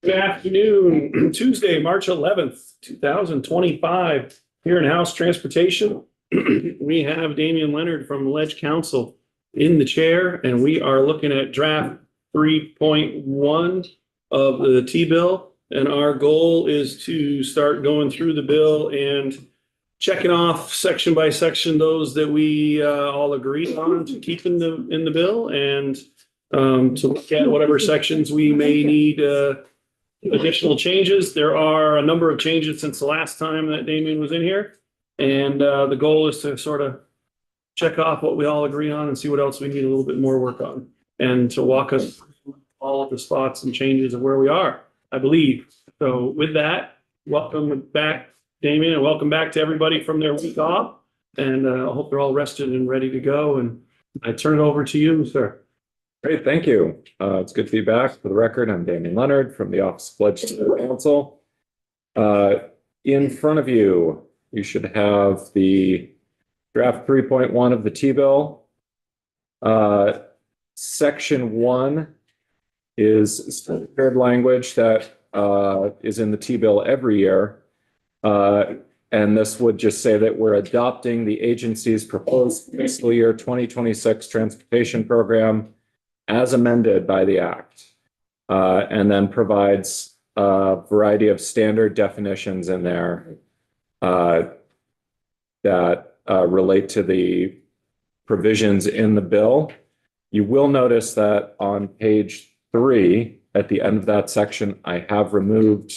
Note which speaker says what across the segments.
Speaker 1: Good afternoon, Tuesday, March 11th, 2025, here in House Transportation. We have Damian Leonard from Ledge Council in the chair, and we are looking at draft 3.1 of the T-bill. And our goal is to start going through the bill and checking off section by section those that we all agree on to keep in the bill, and to look at whatever sections we may need additional changes. There are a number of changes since the last time that Damian was in here. And the goal is to sort of check off what we all agree on and see what else we need a little bit more work on. And to walk us through all of the spots and changes of where we are, I believe. So with that, welcome back, Damian, and welcome back to everybody from their week off. And I hope they're all rested and ready to go. And I turn it over to you, sir.
Speaker 2: Great, thank you. It's good to be back. For the record, I'm Damian Leonard from the Office of Legislative Counsel. In front of you, you should have the draft 3.1 of the T-bill. Section 1 is standard language that is in the T-bill every year. And this would just say that we're adopting the agency's proposed fiscal year 2026 transportation program as amended by the Act, and then provides a variety of standard definitions in there that relate to the provisions in the bill. You will notice that on page 3, at the end of that section, I have removed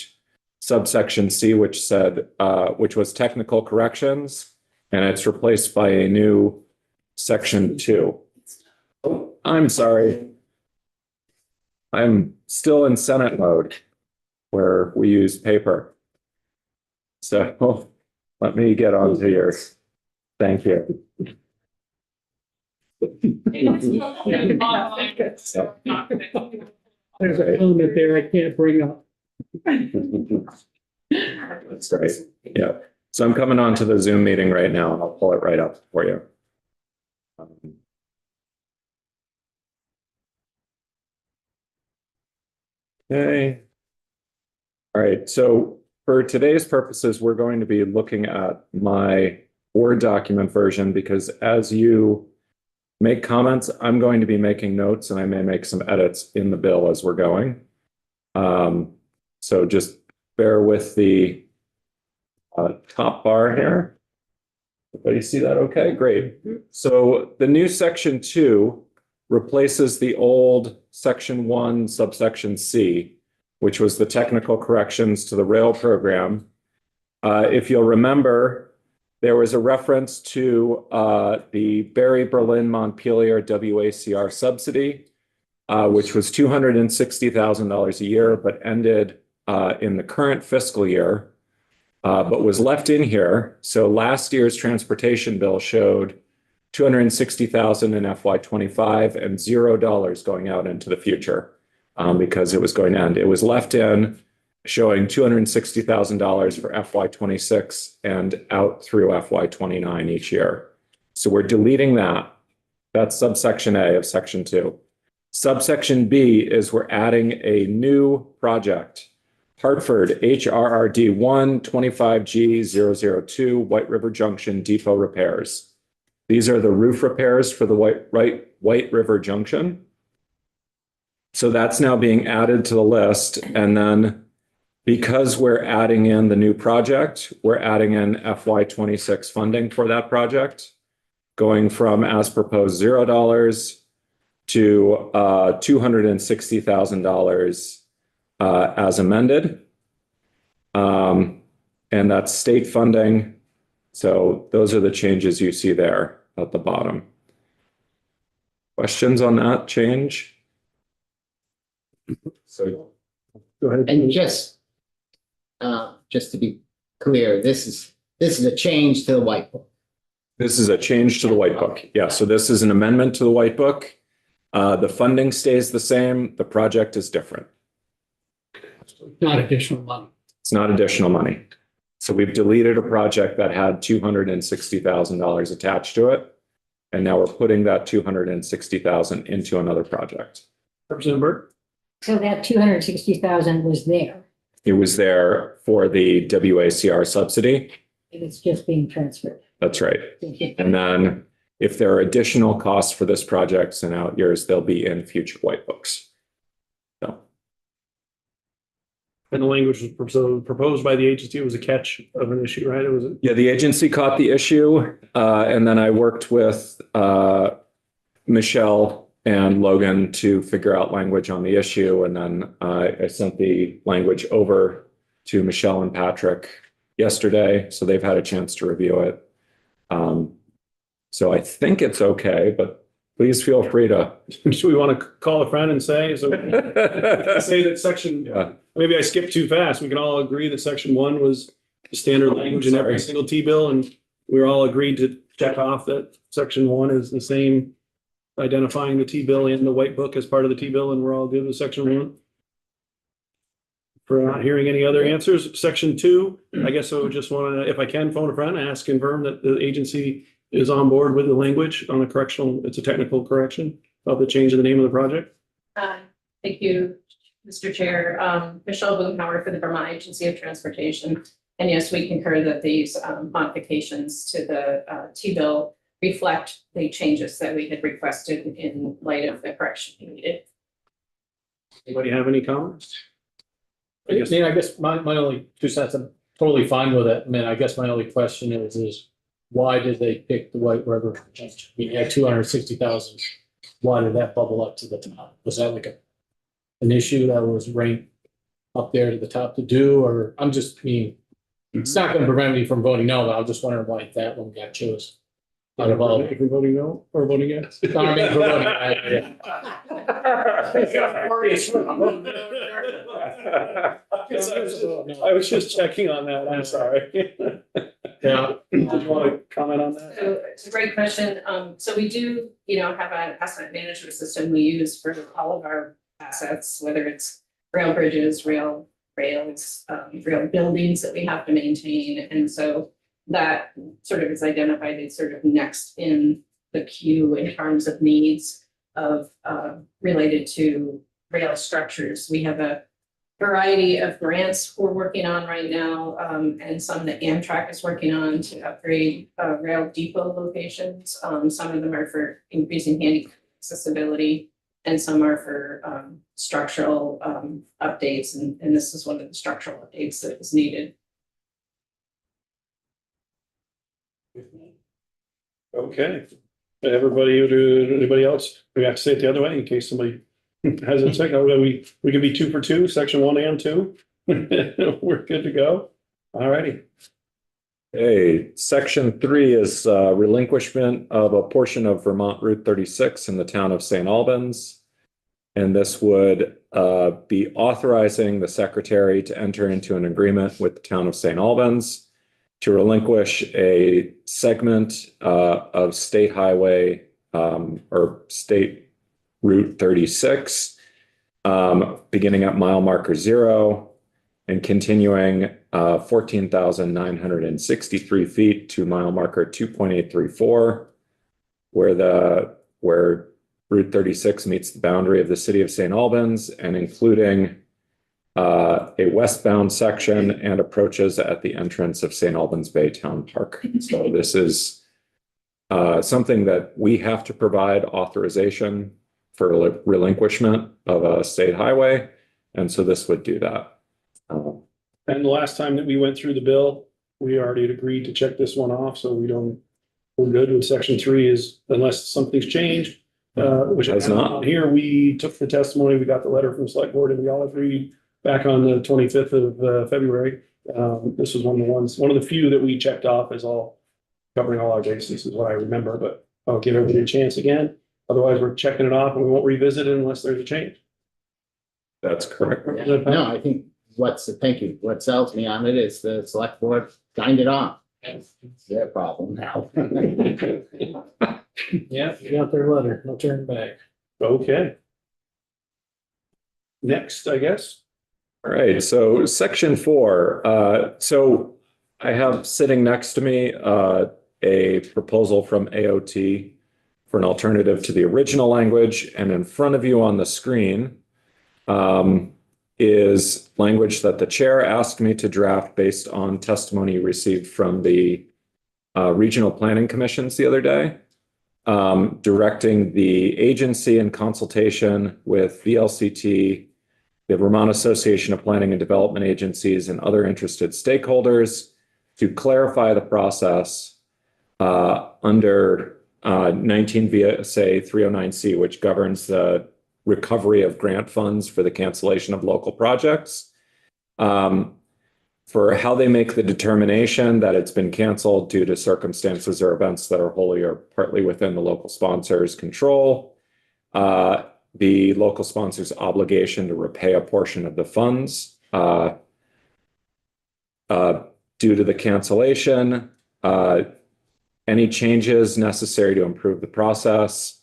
Speaker 2: subsection C, which was technical corrections, and it's replaced by a new section 2. Oh, I'm sorry. I'm still in Senate mode where we use paper. So let me get on to yours. Thank you.
Speaker 3: There's a element there I can't bring up.
Speaker 2: That's great. Yeah. So I'm coming on to the Zoom meeting right now, and I'll pull it right up for you. Okay. All right. So for today's purposes, we're going to be looking at my Word document version, because as you make comments, I'm going to be making notes, and I may make some edits in the bill as we're going. So just bear with the top bar here. Everybody see that okay? Great. So the new section 2 replaces the old section 1 subsection C, which was the technical corrections to the rail program. If you'll remember, there was a reference to the Barry Berlin Montpelier WACR subsidy, which was $260,000 a year, but ended in the current fiscal year, but was left in here. So last year's transportation bill showed $260,000 in FY25 and $0 going out into the future because it was going to end. It was left in showing $260,000 for FY26 and out through FY29 each year. So we're deleting that. That's subsection A of section 2. Subsection B is we're adding a new project, Hartford HRRD 125G002 White River Junction Depot repairs. These are the roof repairs for the White River Junction. So that's now being added to the list. And then because we're adding in the new project, we're adding in FY26 funding for that project, going from as proposed $0 to $260,000 as amended. And that's state funding. So those are the changes you see there at the bottom. Questions on that change? So go ahead.
Speaker 4: And just to be clear, this is a change to the white book.
Speaker 2: This is a change to the white book. Yeah, so this is an amendment to the white book. The funding stays the same. The project is different.
Speaker 3: Not additional money.
Speaker 2: It's not additional money. So we've deleted a project that had $260,000 attached to it. And now we're putting that $260,000 into another project.
Speaker 1: Representative Burke?
Speaker 5: So that 260,000 was there,
Speaker 2: It was there for the WACR subsidy.
Speaker 5: and it's just being transferred.
Speaker 2: That's right. And then if there are additional costs for this project in out years, they'll be in future white books. So,
Speaker 1: And the language was proposed by the agency was a catch of an issue, right? It was,
Speaker 2: yeah, the agency caught the issue, and then I worked with Michelle and Logan to figure out language on the issue, and then I sent the language over to Michelle and Patrick yesterday, so they've had a chance to review it. So I think it's okay, but please feel free to.
Speaker 1: do we want to call a friend and say, so say that section,
Speaker 2: Yeah.
Speaker 1: maybe I skipped too fast. We can all agree that section 1 was the standard language in every
Speaker 2: Sorry.
Speaker 1: single T-bill, and we're all agreed to check off that section 1 is the same, identifying the T-bill in the white book as part of the T-bill, and we're all good with section 1. For not hearing any other answers, section 2, I guess I would just want to, if I can, phone a friend, ask, confirm that the agency is on board with the language on the correctional, it's a technical correction of the change in the name of the project.
Speaker 6: Thank you, Mr. Chair. Michelle Boomhauer for the Vermont Agency of Transportation. And yes, we concur that these modifications to the T-bill reflect the changes that we had requested in light of the correction we needed.
Speaker 1: Anybody have any comments?
Speaker 3: I guess my only 2 cents, I'm totally fine with it. I mean, I guess my only question is why did they pick the White River? We had 260,000. Why did that bubble up to the top? Was that like an issue that was ranked up there to the top to do, or it's not going to prevent me from voting no, but I was just wondering why that one got chosen. Out of all,
Speaker 1: If you're voting no or voting yes?
Speaker 3: I mean, for voting,
Speaker 1: I was just checking on that, I'm sorry.
Speaker 3: yeah.
Speaker 1: Did you want to comment on that?
Speaker 6: So it's a great question. So we do, have an asset management system we use for all of our assets, whether it's rail bridges, rails, rail buildings that we have to maintain. And so that sort of is identified as sort of next in the queue in terms of needs of related to rail structures. We have a variety of grants we're working on right now, and some that Amtrak is working on to upgrade rail depot locations. Some of them are for increasing handicap accessibility, and some are for structural updates, and this is one of the structural updates that is needed.
Speaker 1: Okay. Anybody else? We have to say it the other way in case somebody has a second. We can be 2 for 2, section 1 and 2. We're good to go. All righty.
Speaker 2: Okay, section 3 is relinquishment of a portion of Vermont Route 36 in the town of St. Albans. And this would be authorizing the secretary to enter into an agreement with the town of St. Albans to relinquish a segment of state highway or state Route 36, beginning at mile marker 0 and continuing 14,963 feet to mile marker 2.834, where Route 36 meets the boundary of the city of St. Albans, and including a westbound section and approaches at the entrance of St. Albans Bay Town Park. So this is something that we have to provide authorization for relinquishment of a state highway. And so this would do that.
Speaker 1: And the last time that we went through the bill, we already had agreed to check this one off, so we're good with section 3 is unless something's changed. Which
Speaker 2: Has not.
Speaker 1: Here, we took the testimony, we got the letter from the select board, and we all agreed back on the 25th of February. This was one of the few that we checked off as all covering all our bases is what I remember, but I'll give everybody a chance again. Otherwise, we're checking it off and we won't revisit it unless there's a change.
Speaker 2: That's correct.
Speaker 4: No, I think thank you. What sells me on it is the select board signed it off. It's their problem now.
Speaker 3: Yeah, you got their letter, no turn back.
Speaker 1: Okay. Next, I guess.
Speaker 2: All right, so section 4. So I have sitting next to me a proposal from AOT for an alternative to the original language, and in front of you on the screen is language that the chair asked me to draft based on testimony received from the regional planning commissions the other day, directing the agency in consultation with VLCT, the Vermont Association of Planning and Development Agencies, and other interested stakeholders to clarify the process under 19 VSA 309C, which governs the recovery of grant funds for the cancellation of local projects, for how they make the determination that it's been canceled due to circumstances or events that are wholly or partly within the local sponsor's control, the local sponsor's obligation to repay a portion of the funds due to the cancellation, any changes necessary to improve the process,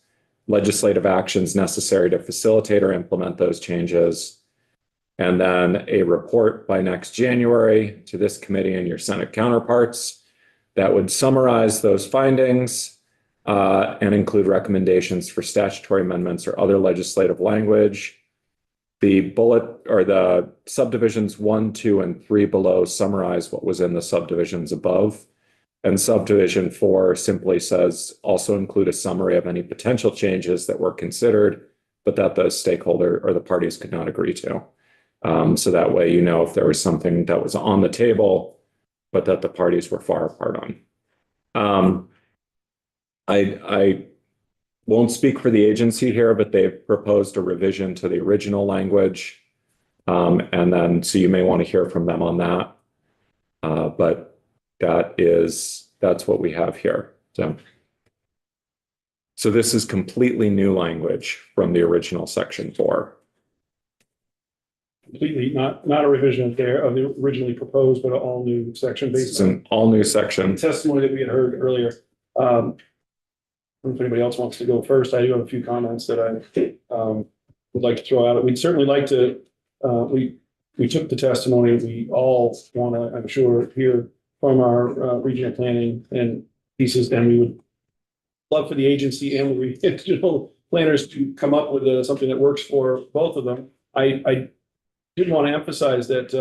Speaker 2: legislative actions necessary to facilitate or implement those changes, and then a report by next January to this committee and your Senate counterparts that would summarize those findings and include recommendations for statutory amendments or other legislative language. The bullet or the subdivisions 1, 2, and 3 below summarize what was in the subdivisions above. And subdivision 4 simply says also include a summary of any potential changes that were considered, but that the stakeholder or the parties could not agree to. So that way, you know, if there was something that was on the table, but that the parties were far apart on. I won't speak for the agency here, but they've proposed a revision to the original language. And then, so you may want to hear from them on that. But that's what we have here. So this is completely new language from the original section 4.
Speaker 1: Completely, not a revision of the originally proposed, but an all new section
Speaker 2: This is
Speaker 1: based on
Speaker 2: an all new section.
Speaker 1: testimony that we had heard earlier. I don't know if anybody else wants to go first. I do have a few comments that I would like to throw out. We'd certainly like to, we took the testimony. We all want to, I'm sure, hear from our regional planning and pieces, and we would love for the agency and the regional planners to come up with something that works for both of them. I did want to emphasize that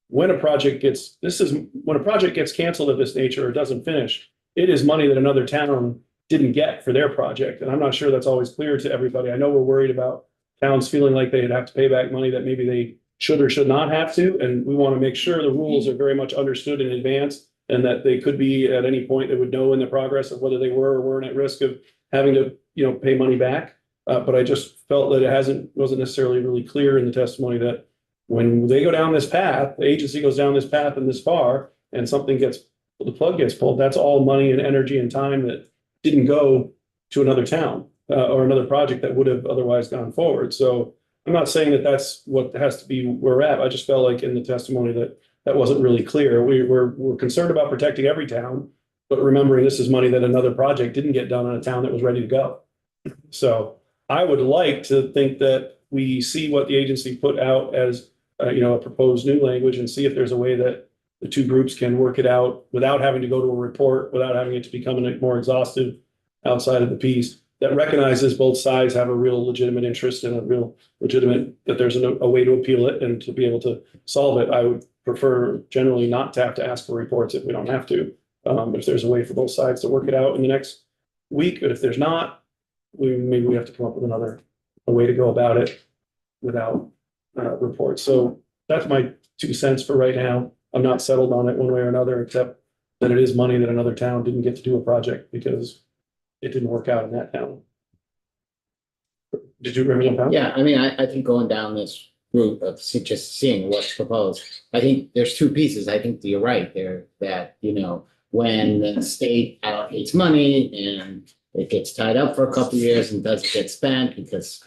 Speaker 1: when a project gets canceled of this nature or doesn't finish, it is money that another town didn't get for their project. And I'm not sure that's always clear to everybody. I know we're worried about towns feeling like they'd have to pay back money that maybe they should or should not have to. And we want to make sure the rules are very much understood in advance and that they could be at any point they would know in the progress of whether they were or weren't at risk of having to, pay money back. But I just felt that it wasn't necessarily really clear in the testimony that when they go down this path, the agency goes down this path and this far, and the plug gets pulled, that's all money and energy and time that didn't go to another town or another project that would have otherwise gone forward. So I'm not saying that that's what has to be where we're at. I just felt like in the testimony that wasn't really clear. We're concerned about protecting every town, but remembering this is money that another project didn't get done on a town that was ready to go. So I would like to think that we see what the agency put out as a proposed new language and see if there's a way that the two groups can work it out without having to go to a report, without having it to become more exhaustive outside of the piece, that recognizes both sides have a real legitimate interest and a real legitimate, that there's a way to appeal it and to be able to solve it. I would prefer generally not to have to ask for reports if we don't have to. If there's a way for both sides to work it out in the next week, but if there's not, maybe we have to come up with a way to go about it without reports. So that's my 2 cents for right now. I'm not settled on it one way or another, except that it is money that another town didn't get to do a project because it didn't work out in that town. Did you remember that?
Speaker 4: Yeah, I mean, I think going down this route of just seeing what's proposed, I think there's 2 pieces. I think you're right there that, when the state allocates money and it gets tied up for a couple of years and doesn't get spent because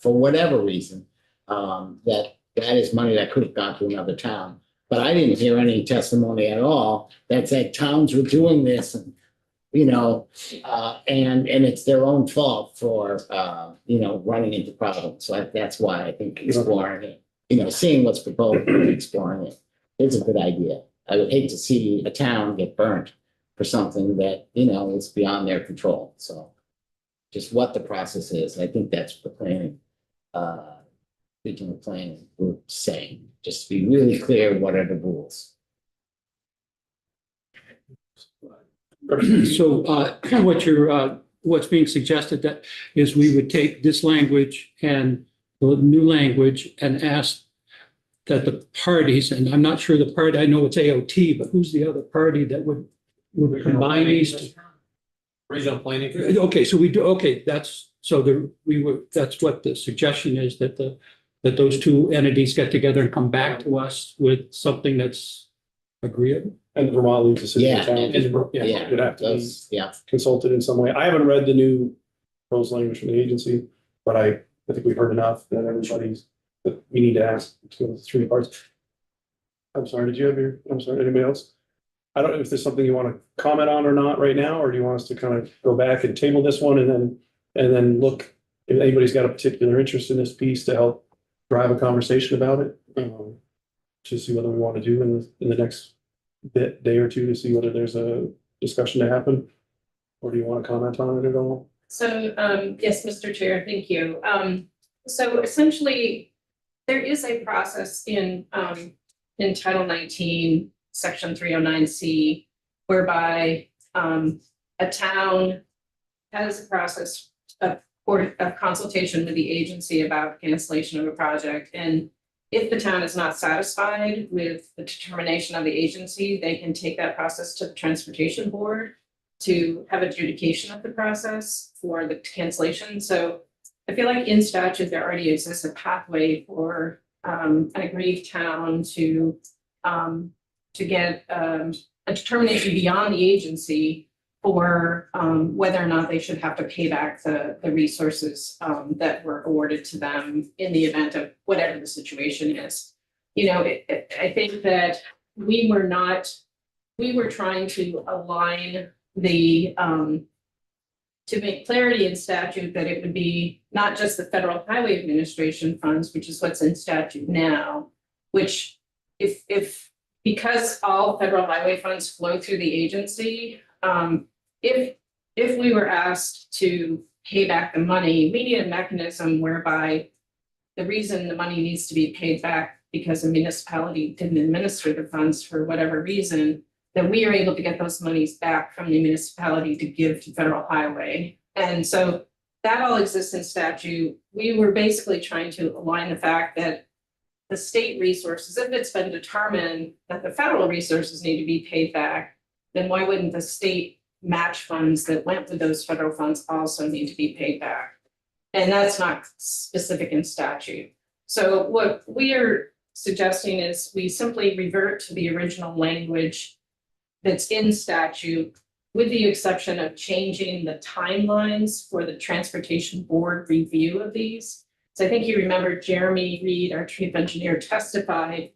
Speaker 4: for whatever reason, that is money that could have gone to another town. But I didn't hear any testimony at all that said towns were doing this and, and it's their own fault for, running into problems. So that's why I think exploring it, seeing what's proposed and exploring it is a good idea. I would hate to see a town get burnt for something that, is beyond their control. So just what the process is, I think that's the planning regional planning group saying? Just to be really clear, what are the rules?
Speaker 7: So what's being suggested that is we would take this language and the new language and ask that the parties, and I'm not sure the party, I know it's AOT, but who's the other party that would combine these?
Speaker 3: Regional planning.
Speaker 7: Okay, so we do, okay, that's, so that's what the suggestion is, that those two entities get together and come back to us with something that's agreeable.
Speaker 1: And Vermont leaves the city.
Speaker 4: Yeah,
Speaker 1: challenge.
Speaker 4: yeah,
Speaker 1: It'd have to be
Speaker 4: Those, yeah,
Speaker 1: consulted in some way. I haven't read the new proposed language from the agency, but I think we've heard enough that that we need to ask the three parts. I'm sorry, anybody else? I don't know if there's something you want to comment on or not right now, or do you want us to kind of go back and table this one and then look if anybody's got a particular interest in this piece to help drive a conversation about it? To see whether we want to do in the next day or two to see whether there's a discussion to happen, or do you want to comment on it at all?
Speaker 6: So, yes, Mr. Chair, thank you. So essentially, there is a process in Title 19, Section 309C, whereby a town has a process of consultation with the agency about cancellation of a project. And if the town is not satisfied with the determination of the agency, they can take that process to the Transportation Board to have adjudication of the process for the cancellation. So I feel like in statute, there already exists a pathway for an aggrieved town to get a determination beyond the agency for whether or not they should have to pay back the resources that were awarded to them in the event of whatever the situation is. You know, I think that we were trying to align the to make clarity in statute that it would be not just the Federal Highway Administration funds, which is what's in statute now, which if because all federal highway funds flow through the agency, if we were asked to pay back the money, we need a mechanism whereby the reason the money needs to be paid back because a municipality didn't administer the funds for whatever reason, that we are able to get those monies back from the municipality to give to federal highway. And so that all exists in statute. We were basically trying to align the fact that the state resources, if it's been determined that the federal resources need to be paid back, then why wouldn't the state match funds that went with those federal funds also need to be paid back? And that's not specific in statute. So what we are suggesting is we simply revert to the original language that's in statute, with the exception of changing the timelines for the Transportation Board review of these. So I think you remember Jeremy Reed, our chief engineer, testified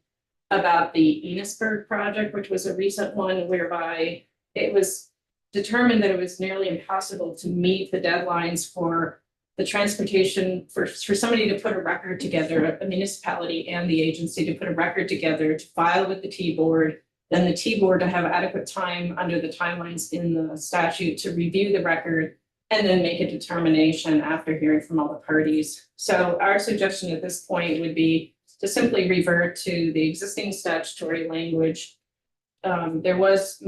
Speaker 6: about the Enosburg project, which was a recent one whereby it was determined that it was nearly impossible to meet the deadlines for the transportation, for somebody to put a record together, a municipality and the agency to put a record together to file with the T-Board, then the T-Board to have adequate time under the timelines in the statute to review the record and then make a determination after hearing from all the parties. So our suggestion at this point would be to simply revert to the existing statutory language. There was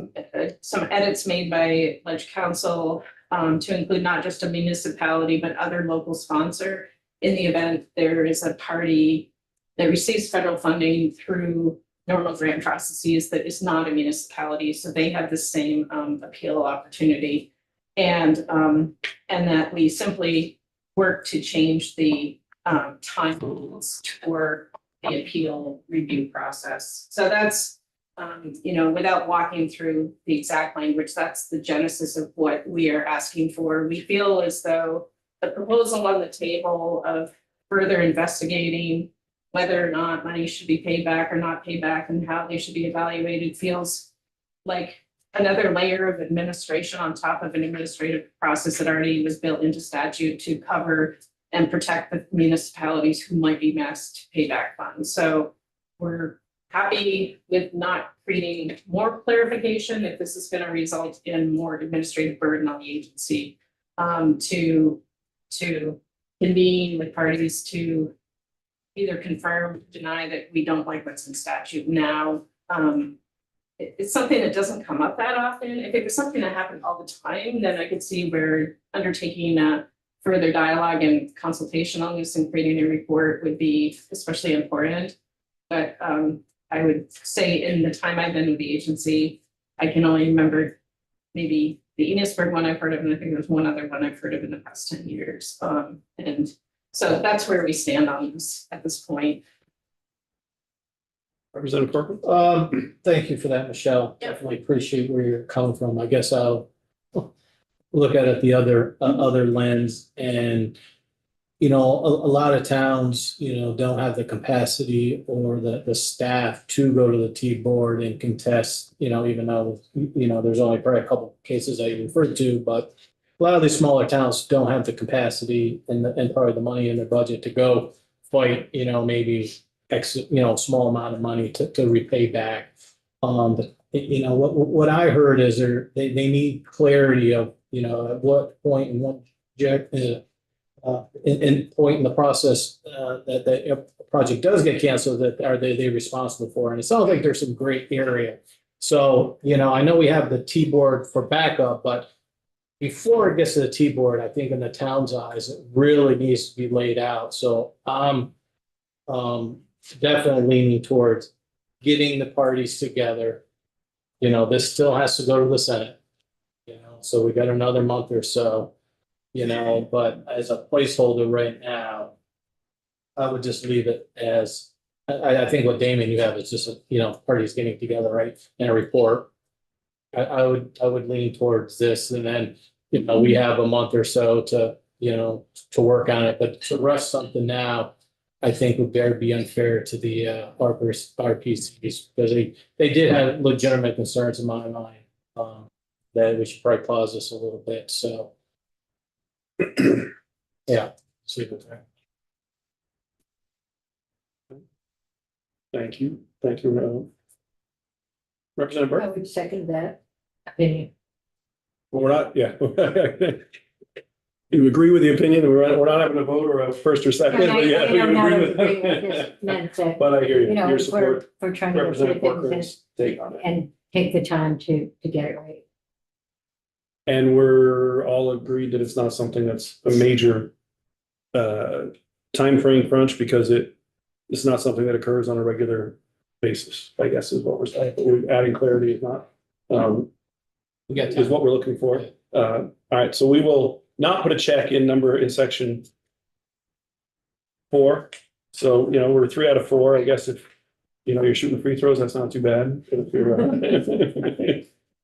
Speaker 6: some edits made by Ledge Council to include not just a municipality, but other local sponsor in the event there is a party that receives federal funding through normal grant processes that is not a municipality. So they have the same appeal opportunity. And that we simply work to change the timelines for the appeal review process. So that's, without walking through the exact language, that's the genesis of what we are asking for. We feel as though the proposal on the table of further investigating whether or not money should be paid back or not paid back and how they should be evaluated feels like another layer of administration on top of an administrative process that already was built into statute to cover and protect the municipalities who might be asked to pay back funds. So we're happy with not creating more clarification if this is going to result in more administrative burden on the agency to convene with parties to either confirm, deny that we don't like what's in statute now. It's something that doesn't come up that often. If it was something that happened all the time, then I could see where undertaking further dialogue and consultation on this and creating a report would be especially important. But I would say in the time I've been with the agency, I can only remember maybe the Enosburg one I've heard of, and I think there's one other one I've heard of in the past 10 years. And so that's where we stand on this at this point.
Speaker 1: Representative Corcoran?
Speaker 3: Thank you for that, Michelle.
Speaker 6: Yeah.
Speaker 3: Definitely appreciate where you're coming from. I guess I'll look at it the other lens, and a lot of towns, don't have the capacity or the staff to go to the T-board and contest, even though, there's only probably a couple cases I referred to, but a lot of these smaller towns don't have the capacity and probably the money in their budget to go fight, maybe X, small amount of money to repay back. But what I heard is they need clarity of, at what point and what in point in the process that the project does get canceled, that are they responsible for? And it sounds like there's some gray area. So, I know we have the T-board for backup, but before it gets to the T-board, I think in the town's eyes, it really needs to be laid out. So I'm definitely leaning towards getting the parties together. This still has to go to the Senate, so we got another month or so, but as a placeholder right now, I would just leave it as, I think what Damon you have is just, parties getting together, right, in a report. I would lean towards this, and then, we have a month or so to work on it, but to rush something now, I think would be unfair to the RPCs, because they did have legitimate concerns in my mind, that we should probably pause this a little bit, so. Yeah. See what there.
Speaker 1: Thank you. Thank you. Representative
Speaker 5: I
Speaker 1: Burke?
Speaker 5: would second that opinion.
Speaker 1: Well, we're not, yeah. You agree with the opinion, we're not having a vote or a first or second, but yeah, we agree with
Speaker 5: Just meant that,
Speaker 1: But I hear you, your
Speaker 5: we're
Speaker 1: support,
Speaker 5: trying to look
Speaker 1: Representative
Speaker 5: at things
Speaker 1: Corcoran's take on it.
Speaker 5: and take the time to get it right.
Speaker 1: And we're all agreed that it's not something that's a major timeframe crunch, because it's not something that occurs on a regular basis, I guess is what we're saying. But we're adding clarity is not,
Speaker 3: We got
Speaker 1: is
Speaker 3: time.
Speaker 1: what we're looking for. All right, so we will not put a check in section 4. So, we're 3 out of 4. I guess if, you're shooting free throws, that's not too bad. But if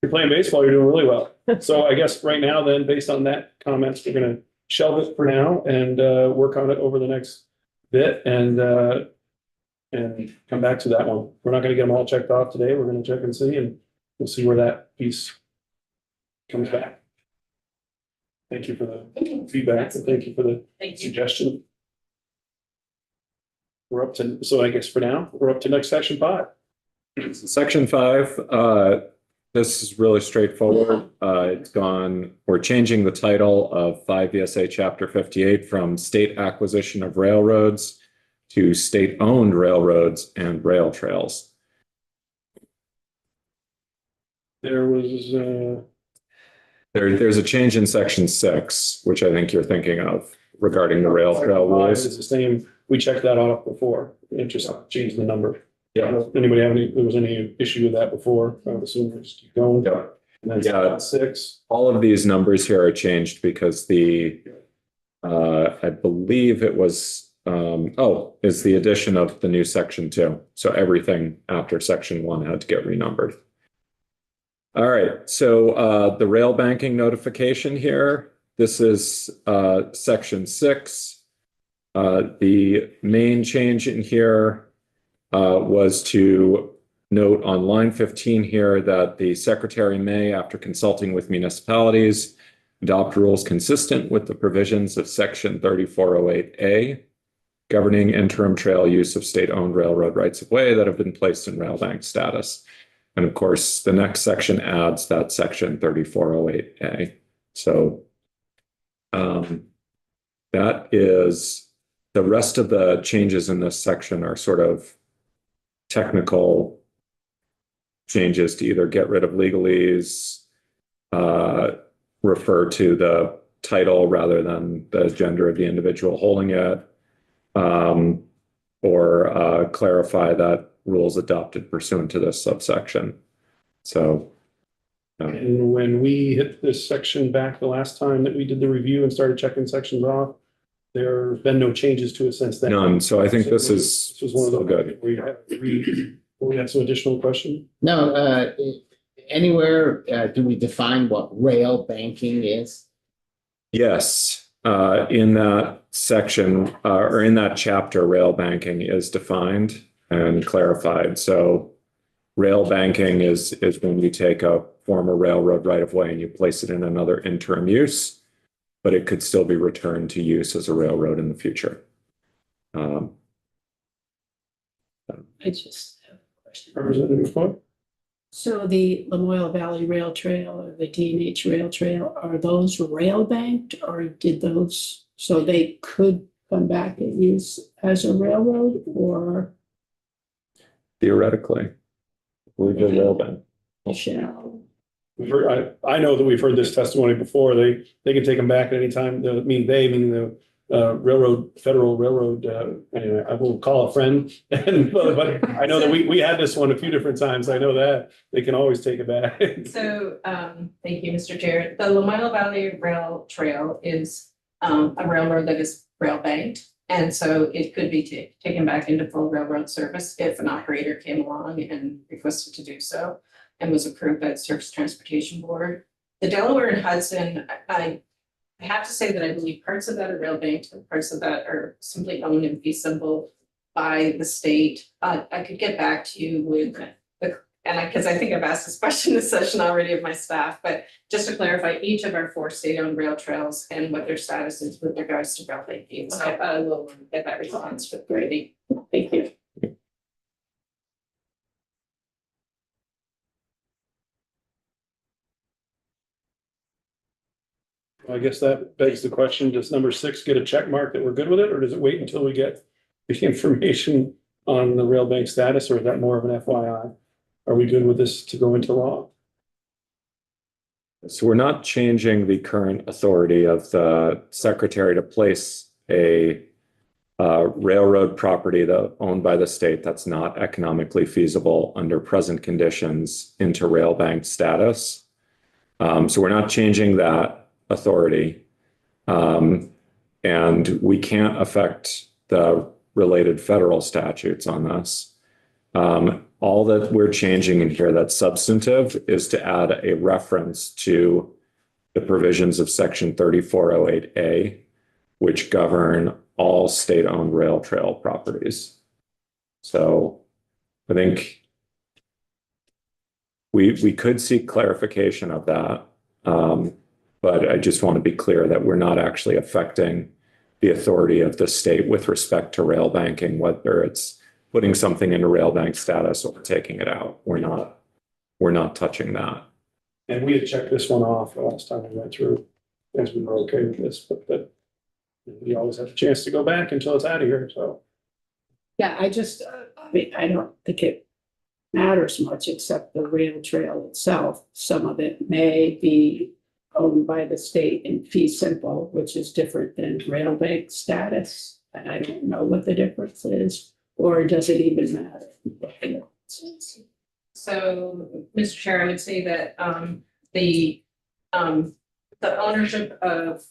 Speaker 1: you're playing baseball, you're doing really well. So I guess right now then, based on that comments, we're gonna shelve it for now and work on it over the next bit and come back to that one. We're not gonna get them all checked off today. We're gonna check and see, and we'll see where that piece comes back. Thank you for the feedback, and thank you for the
Speaker 6: Thank you.
Speaker 1: suggestion. We're up to, so I guess for now, we're up to next section 5.
Speaker 2: Section 5, this is really straightforward. We're changing the title of 5 VSA Chapter 58 from State Acquisition of Railroads to State-Owned Railroads and Rail Trails.
Speaker 1: There was,
Speaker 2: There's a change in Section 6, which I think you're thinking of regarding the rail trail rules.
Speaker 1: It's the same, we checked that off before, it just changed the number.
Speaker 2: Yeah.
Speaker 1: Anybody have there was any issue with that before? I would assume we'll just keep going.
Speaker 2: Yeah.
Speaker 1: And then
Speaker 2: Yeah.
Speaker 1: 6.
Speaker 2: All of these numbers here are changed because I believe it was, is the addition of the new Section 2. So everything after Section 1 had to get renumbered. All right, so the rail banking notification here, this is Section 6. The main change in here was to note on line 15 here that the secretary may, after consulting with municipalities, adopt rules consistent with the provisions of Section 3408A, governing interim trail use of state-owned railroad rights-of-way that have been placed in rail bank status. And of course, the next section adds that Section 3408A. So that is the rest of the changes in this section are sort of technical changes to either get rid of legalese, refer to the title rather than the gender of the individual holding it, or clarify that rules adopted pursuant to this subsection. So.
Speaker 1: And when we hit this section back the last time that we did the review and started checking sections off, there have been no changes to it since then.
Speaker 2: None. So I think this
Speaker 1: This was one of
Speaker 2: so
Speaker 1: the
Speaker 2: good.
Speaker 1: we had some additional question.
Speaker 4: No, anywhere, do we define what rail banking is?
Speaker 2: Yes, in that section, or in that chapter, rail banking is defined and clarified. So rail banking is when you take a former railroad right of way and you place it in another interim use, but it could still be returned to use as a railroad in the future.
Speaker 8: I just have a question.
Speaker 1: Representative Foot?
Speaker 8: So the Lamoille Valley Rail Trail or the D&H Rail Trail, are those rail banked or did those, so they could come back and use as a railroad or
Speaker 2: Theoretically, we do rail bank.
Speaker 8: shall?
Speaker 1: We've heard, I know that we've heard this testimony before. They can take them back at any time. Meaning the federal railroad, anyway, I will call a friend. But I know that we had this one a few different times. I know that they can always take it back.
Speaker 6: So, thank you, Mr. Chair. The Lamoille Valley Rail Trail is a railroad that is rail banked. And so it could be taken back into full railroad service if an operator came along and requested to do so and was approved by the Surface Transportation Board. The Delaware and Hudson, I have to say that I believe parts of that are rail banked and parts of that are simply owned and fee simple by the state. I could get back to you with because I think I've asked this question this session already of my staff, but just to clarify, each of our 4 state-owned rail trails and what their status is with regards to rail banking. So I will get that response with Grady. Thank you.
Speaker 1: I guess that begs the question, does number 6 get a check mark that we're good with it, or does it wait until we get the information on the rail bank status, or is that more of an FYI? Are we good with this to go into law?
Speaker 2: So we're not changing the current authority of the secretary to place a railroad property that owned by the state that's not economically feasible under present conditions into rail bank status. So we're not changing that authority. And we can't affect the related federal statutes on this. All that we're changing in here that's substantive is to add a reference to the provisions of section 3408A, which govern all state-owned rail trail properties. So I think we could seek clarification of that. But I just want to be clear that we're not actually affecting the authority of the state with respect to rail banking, whether it's putting something into rail bank status or taking it out. We're not touching that.
Speaker 1: And we had checked this one off the last time we went through, as we were okay with this, but that we always have a chance to go back until it's out of here, so.
Speaker 8: Yeah, I mean, I don't think it matters much except the rail trail itself. Some of it may be owned by the state in fee simple, which is different than rail bank status. And I don't know what the difference is, or does it even matter?
Speaker 6: So, Mr. Chair, I would say that the ownership of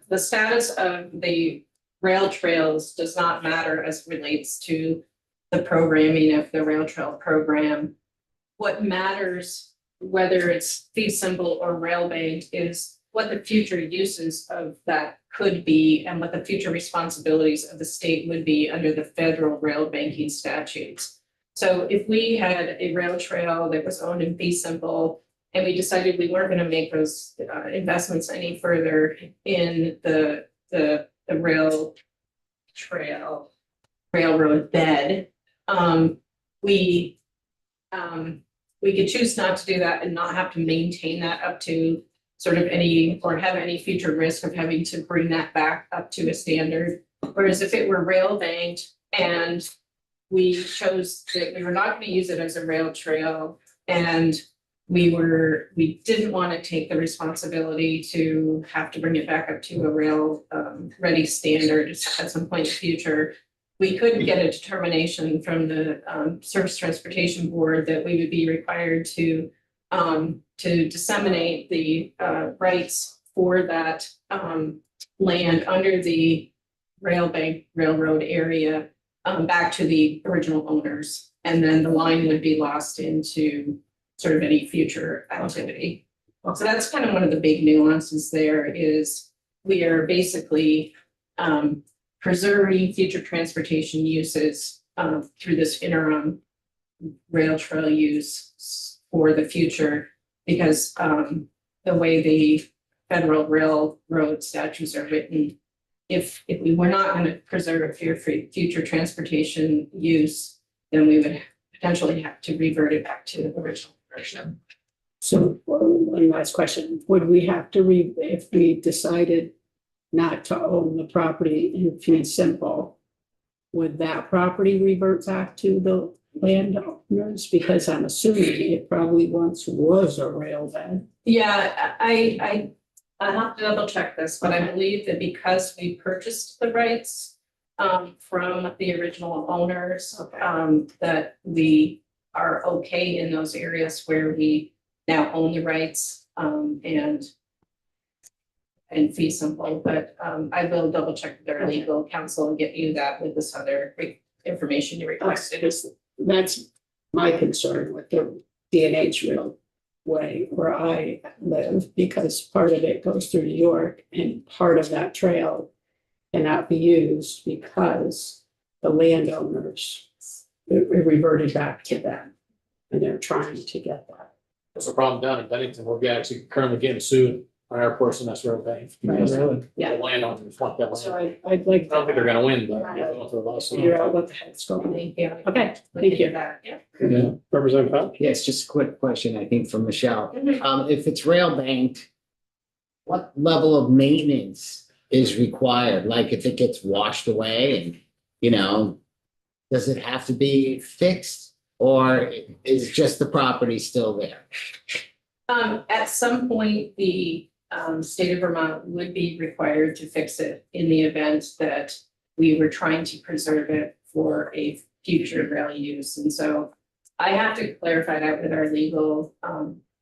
Speaker 6: the status of the rail trails does not matter as it relates to the programming of the rail trail program. What matters, whether it's fee simple or rail banked, is what the future uses of that could be and what the future responsibilities of the state would be under the federal rail banking statutes. So if we had a rail trail that was owned in fee simple and we decided we weren't going to make those investments any further in the rail trail railroad bed, we could choose not to do that and not have to maintain that up to sort of any, or have any future risk of having to bring that back up to a standard Whereas if it were rail banked and we chose that we were not gonna use it as a rail trail and we didn't want to take the responsibility to have to bring it back up to a rail ready standard at some point in the future. We could get a determination from the Surface Transportation Board that we would be required to disseminate the rights for that land under the railroad area back to the original owners. And then the line would be lost into sort of any future activity. So that's kind of one of the big nuances there is we are basically preserving future transportation uses through this interim rail trail use for the future because the way the federal railroad statutes are written, if we were not going to preserve your future transportation use, then we would potentially have to revert it back to the original version.
Speaker 8: So one last question, would we have to if we decided not to own the property in fee simple, would that property revert back to the landowners? Because I'm assuming it probably once was a rail bed.
Speaker 6: Yeah, I have to double check this, but I believe that because we purchased the rights from the original owners, that we are okay in those areas where we now own the rights and fee simple, but I will double check with our legal counsel and get you that with this other information you requested.
Speaker 8: That's my concern with the D&H Railway where I live, because part of it goes through New York and part of that trail cannot be used because the landowners, it reverted back to them. And they're trying to get that.
Speaker 3: There's a problem down in Bennington. We're actually currently getting sued on our portion that's rail bank. The
Speaker 8: Yeah.
Speaker 3: landowners want that
Speaker 8: So
Speaker 3: land.
Speaker 8: I'd like
Speaker 3: I don't think they're
Speaker 8: to
Speaker 3: gonna win, but they're going through a lawsuit.
Speaker 8: figure out what the heck's going on.
Speaker 6: Yeah.
Speaker 8: Okay, thank you.
Speaker 6: Yeah.
Speaker 3: Yeah.
Speaker 1: Representative Powell?
Speaker 4: Yes, just a quick question, I think from Michelle. If it's rail banked, what level of maintenance is required? Like if it gets washed away and, you know, does it have to be fixed? Or is just the property still there?
Speaker 6: At some point, the state of Vermont would be required to fix it in the event that we were trying to preserve it for a future rail use. And so I have to clarify that with our legal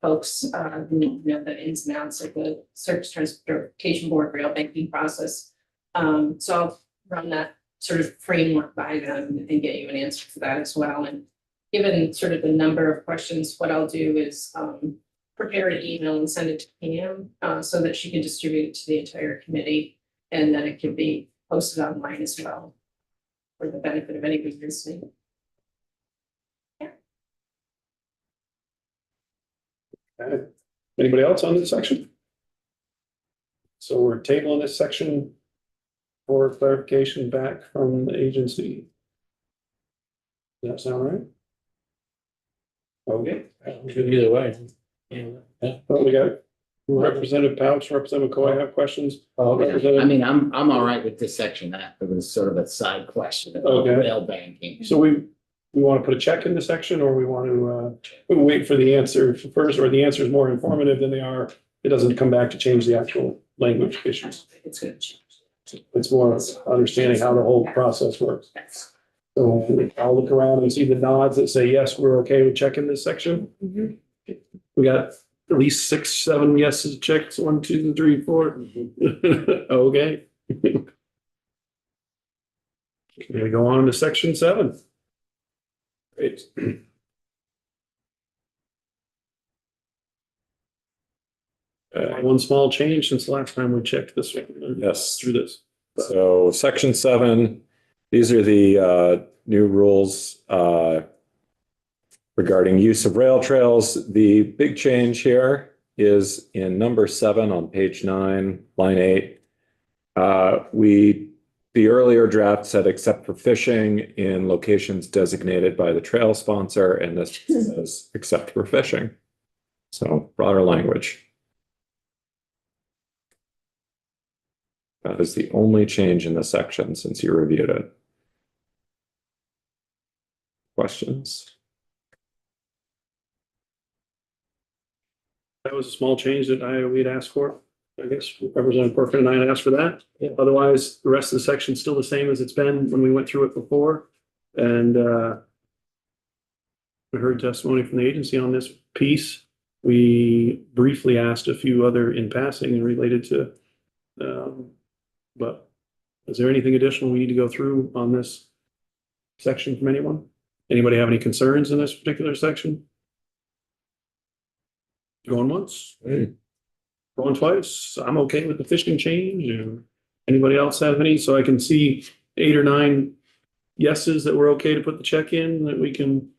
Speaker 6: folks who know the ins and outs of the Surface Transportation Board rail banking process. So I'll run that sort of framework by them and get you an answer for that as well. And given sort of the number of questions, what I'll do is prepare an email and send it to Pam so that she can distribute it to the entire committee. And then it can be posted online as well for the benefit of anybody listening.
Speaker 1: Okay. Anybody else on this section? So we're tabling this section for clarification back from the agency. Does that sound right? Okay.
Speaker 3: Good either way. Yeah.
Speaker 1: Well, we got Representative Pouch, Representative McCoy have questions.
Speaker 3: Okay.
Speaker 4: I
Speaker 1: Representative-
Speaker 4: mean, I'm all right with this section. That it was sort of a side question about
Speaker 1: Okay.
Speaker 4: rail banking.
Speaker 1: So we want to put a check in the section, or we want to wait for the answer first, or the answer is more informative than they are. It doesn't come back to change the actual language issues.
Speaker 8: It's good.
Speaker 1: It's more understanding how the whole process works. So I'll look around and see the nods that say, yes, we're okay with checking this section. We got at least 6, 7 yeses checks, 1, 2, 3, 4. Okay. We go on to section 7. Great. One small change since the last time we checked this one.
Speaker 2: Yes.
Speaker 1: Through this.
Speaker 2: So section 7, these are the new rules regarding use of rail trails. The big change here is in number 7 on page 9, line 8. The earlier draft said except for fishing in locations designated by the trail sponsor, and this says except for fishing. So broader language. That is the only change in the section since you reviewed it. Questions?
Speaker 1: That was a small change that we'd asked for. I guess Representative Corcoran and I had asked for that. Otherwise, the rest of the section's still the same as it's been when we went through it before. And we heard testimony from the agency on this piece. We briefly asked a few other in passing and related to, but is there anything additional we need to go through on this section from anyone? Anybody have any concerns in this particular section? Going once? Going twice? I'm okay with the fishing change. Anybody else have any? So I can see 8 or 9 yeses that we're okay to put the check in, that we can,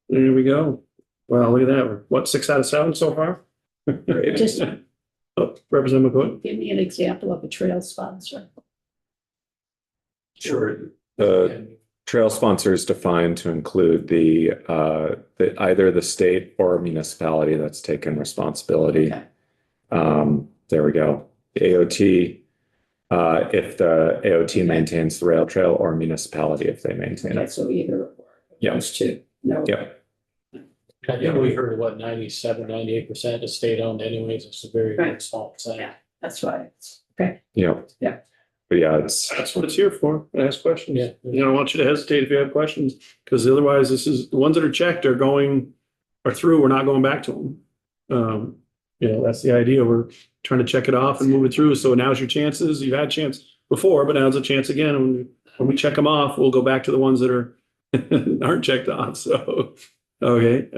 Speaker 1: there we go. Wow, look at that. We're, what, 6 out of 7 so far?
Speaker 8: Just
Speaker 1: Oh, Representative McCoy?
Speaker 8: give me an example of a trail sponsor.
Speaker 2: Sure. The trail sponsor is defined to include the either the state or municipality that's taken responsibility.
Speaker 8: Okay.
Speaker 2: There we go. AOT, if the AOT maintains the rail trail, or municipality if they maintain
Speaker 8: Okay,
Speaker 2: it.
Speaker 8: so either or.
Speaker 2: Yeah.
Speaker 8: Those two. No.
Speaker 2: Yep.
Speaker 3: I think we heard what, 97, 98% is state owned anyways. It's a very
Speaker 8: Right.
Speaker 3: small percentage.
Speaker 8: Yeah. That's why it's, okay.
Speaker 2: Yeah.
Speaker 8: Yeah.
Speaker 2: But yeah, it's,
Speaker 1: That's what it's here for. Ask questions.
Speaker 3: Yeah.
Speaker 1: You know, I want you to hesitate if you have questions, because otherwise this is, the ones that are checked are going, are through, we're not going back to them. You know, that's the idea. We're trying to check it off and move it through. So now's your chances. You've had a chance before, but now's a chance again. And when we check them off, we'll go back to the ones that are aren't checked off. So, okay.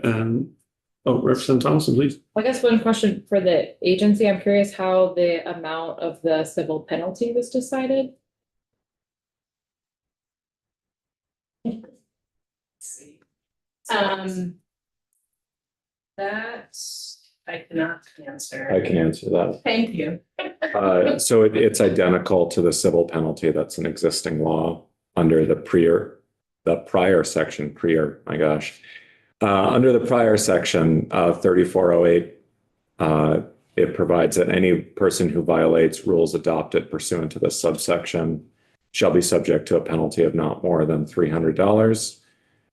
Speaker 1: Oh, Representative Thomason, please.
Speaker 9: I guess one question for the agency, I'm curious how the amount of the civil penalty was decided?
Speaker 6: That I cannot answer.
Speaker 2: I can answer that.
Speaker 6: Thank you.
Speaker 2: So it's identical to the civil penalty that's an existing law under the prior section, my gosh. Under the prior section, 3408, it provides that any person who violates rules adopted pursuant to this subsection shall be subject to a penalty of not more than $300.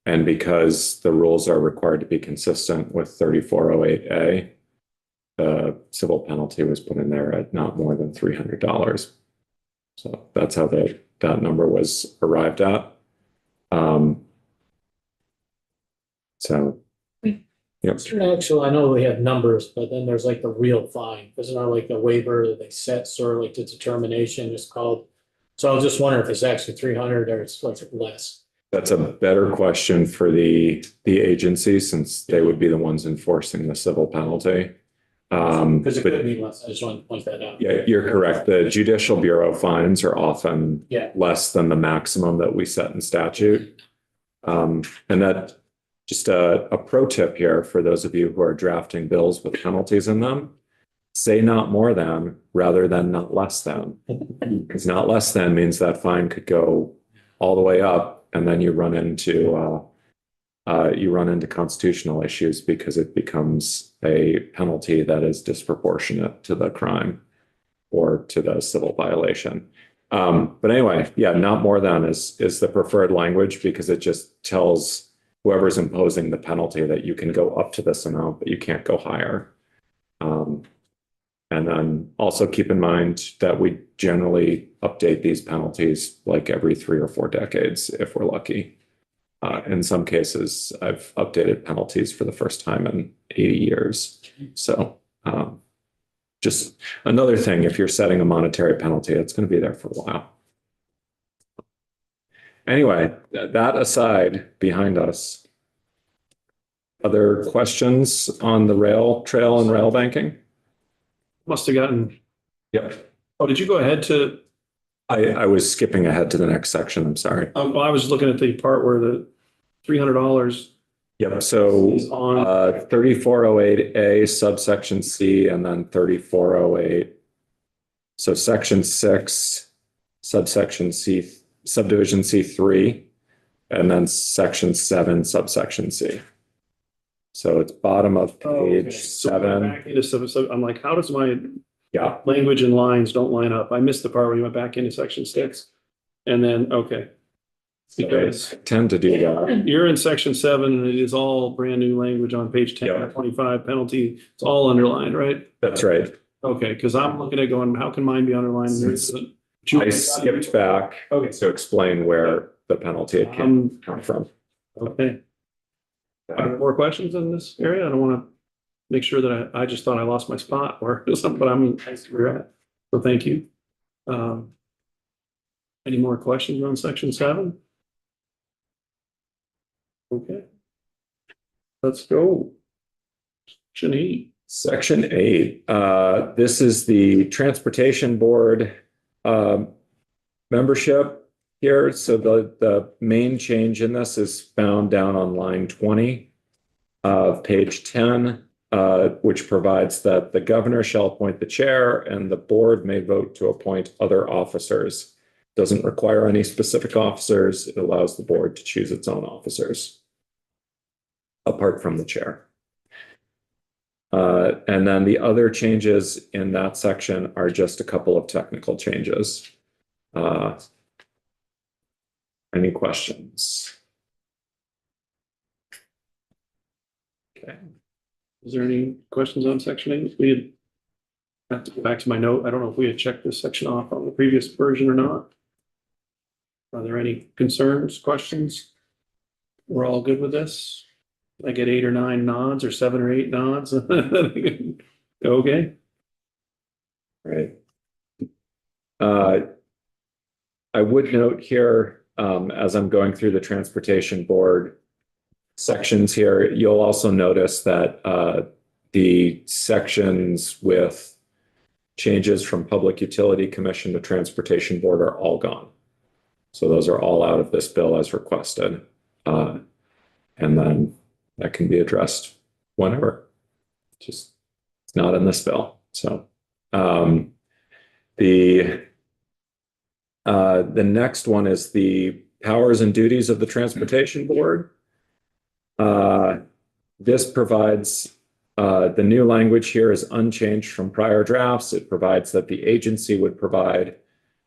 Speaker 2: And because the rules are required to be consistent with 3408A, the civil penalty was put in there at not more than $300. So that's how that number was arrived at. So, yep.
Speaker 3: Actually, I know we have numbers, but then there's like the real fine. Isn't there like the waiver that they set, sort of like the determination is called? So I was just wondering if it's actually 300 or it's like less.
Speaker 2: That's a better question for the agency, since they would be the ones enforcing the civil penalty.
Speaker 3: Because it
Speaker 2: But
Speaker 3: could be less. I just wanted to point that out.
Speaker 2: yeah, you're correct. The Judicial Bureau fines are often
Speaker 3: Yeah.
Speaker 2: less than the maximum that we set in statute. And that, just a pro tip here for those of you who are drafting bills with penalties in them, say not more than rather than not less than. Because not less than means that fine could go all the way up, and then you run into constitutional issues because it becomes a penalty that is disproportionate to the crime or to the civil violation. But anyway, yeah, not more than is the preferred language, because it just tells whoever's imposing the penalty that you can go up to this amount, but you can't go higher. And then also keep in mind that we generally update these penalties like every 3 or 4 decades, if we're lucky. In some cases, I've updated penalties for the first time in 80 years. So just another thing, if you're setting a monetary penalty, it's going to be there for a while. Anyway, that aside, behind us, other questions on the rail trail and rail banking?
Speaker 1: Must have gotten,
Speaker 2: Yep.
Speaker 1: oh, did you go ahead to,
Speaker 2: I was skipping ahead to the next section. I'm sorry.
Speaker 1: well, I was looking at the part where the $300
Speaker 2: Yep. So
Speaker 1: is on,
Speaker 2: 3408A subsection C, and then 3408. So section 6, subsection C, subdivision C3, and then section 7, subsection C. So it's bottom of
Speaker 1: oh, okay.
Speaker 2: page
Speaker 1: So we're
Speaker 2: 7.
Speaker 1: back into so I'm like, how does my
Speaker 2: Yeah,
Speaker 1: Language and lines don't line up. I missed the part where you went back into section 6. And then, okay. Because
Speaker 2: I tend to do that.
Speaker 1: you're in section 7 and it is all brand new language on page 10
Speaker 2: Yeah.
Speaker 1: or 25 penalty. It's all underlined, right?
Speaker 2: That's right.
Speaker 1: Okay, because I'm looking at going, how can mine be underlined? and yours isn't?
Speaker 2: I skipped back
Speaker 1: Okay.
Speaker 2: to explain where the penalty had come from.
Speaker 1: Okay. Any more questions in this area? I don't want to make sure that I just thought I lost my spot or something, but I'm, I see where you're at. So thank you. Any more questions on section 7? Okay. Let's go. Section 8.
Speaker 2: Section 8, this is the Transportation Board membership here. So the main change in this is found down on line 20 of page 10, which provides that the governor shall appoint the chair and the board may vote to appoint other officers. Doesn't require any specific officers. It allows the board to choose its own officers apart from the chair. And then the other changes in that section are just a couple of technical changes. Any questions? Okay.
Speaker 1: Is there any questions on section 8? We had, I have to go back to my note. I don't know if we had checked this section off on the previous version or not. Are there any concerns, questions? We're all good with this? I get 8 or 9 nods or 7 or 8 nods. Okay.
Speaker 2: Right. I would note here, as I'm going through the Transportation Board sections here, you'll also notice that the sections with changes from Public Utility Commission to Transportation Board are all gone. So those are all out of this bill as requested. And then that can be addressed whenever. Just, it's not in this bill. So the next one is the powers and duties of the Transportation Board. This provides, the new language here is unchanged from prior drafts. It provides that the agency would provide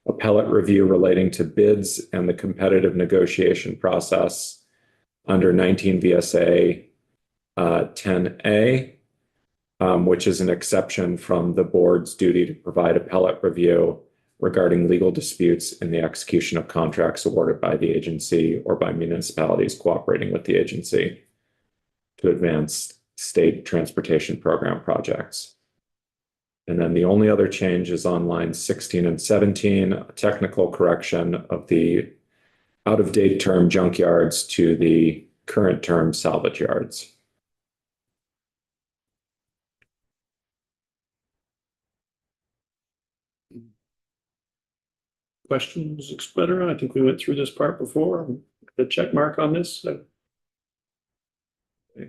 Speaker 2: appellate review relating to bids and the competitive negotiation process under 19 VSA 10A, which is an exception from the board's duty to provide appellate review regarding legal disputes in the execution of contracts awarded by the agency or by municipalities cooperating with the agency to advance state transportation program projects. And then the only other change is on lines 16 and 17, a technical correction of the out-of-date term junkyards to the current term salvage yards.
Speaker 1: Questions, etc. I think we went through this part before. The check mark on this. So I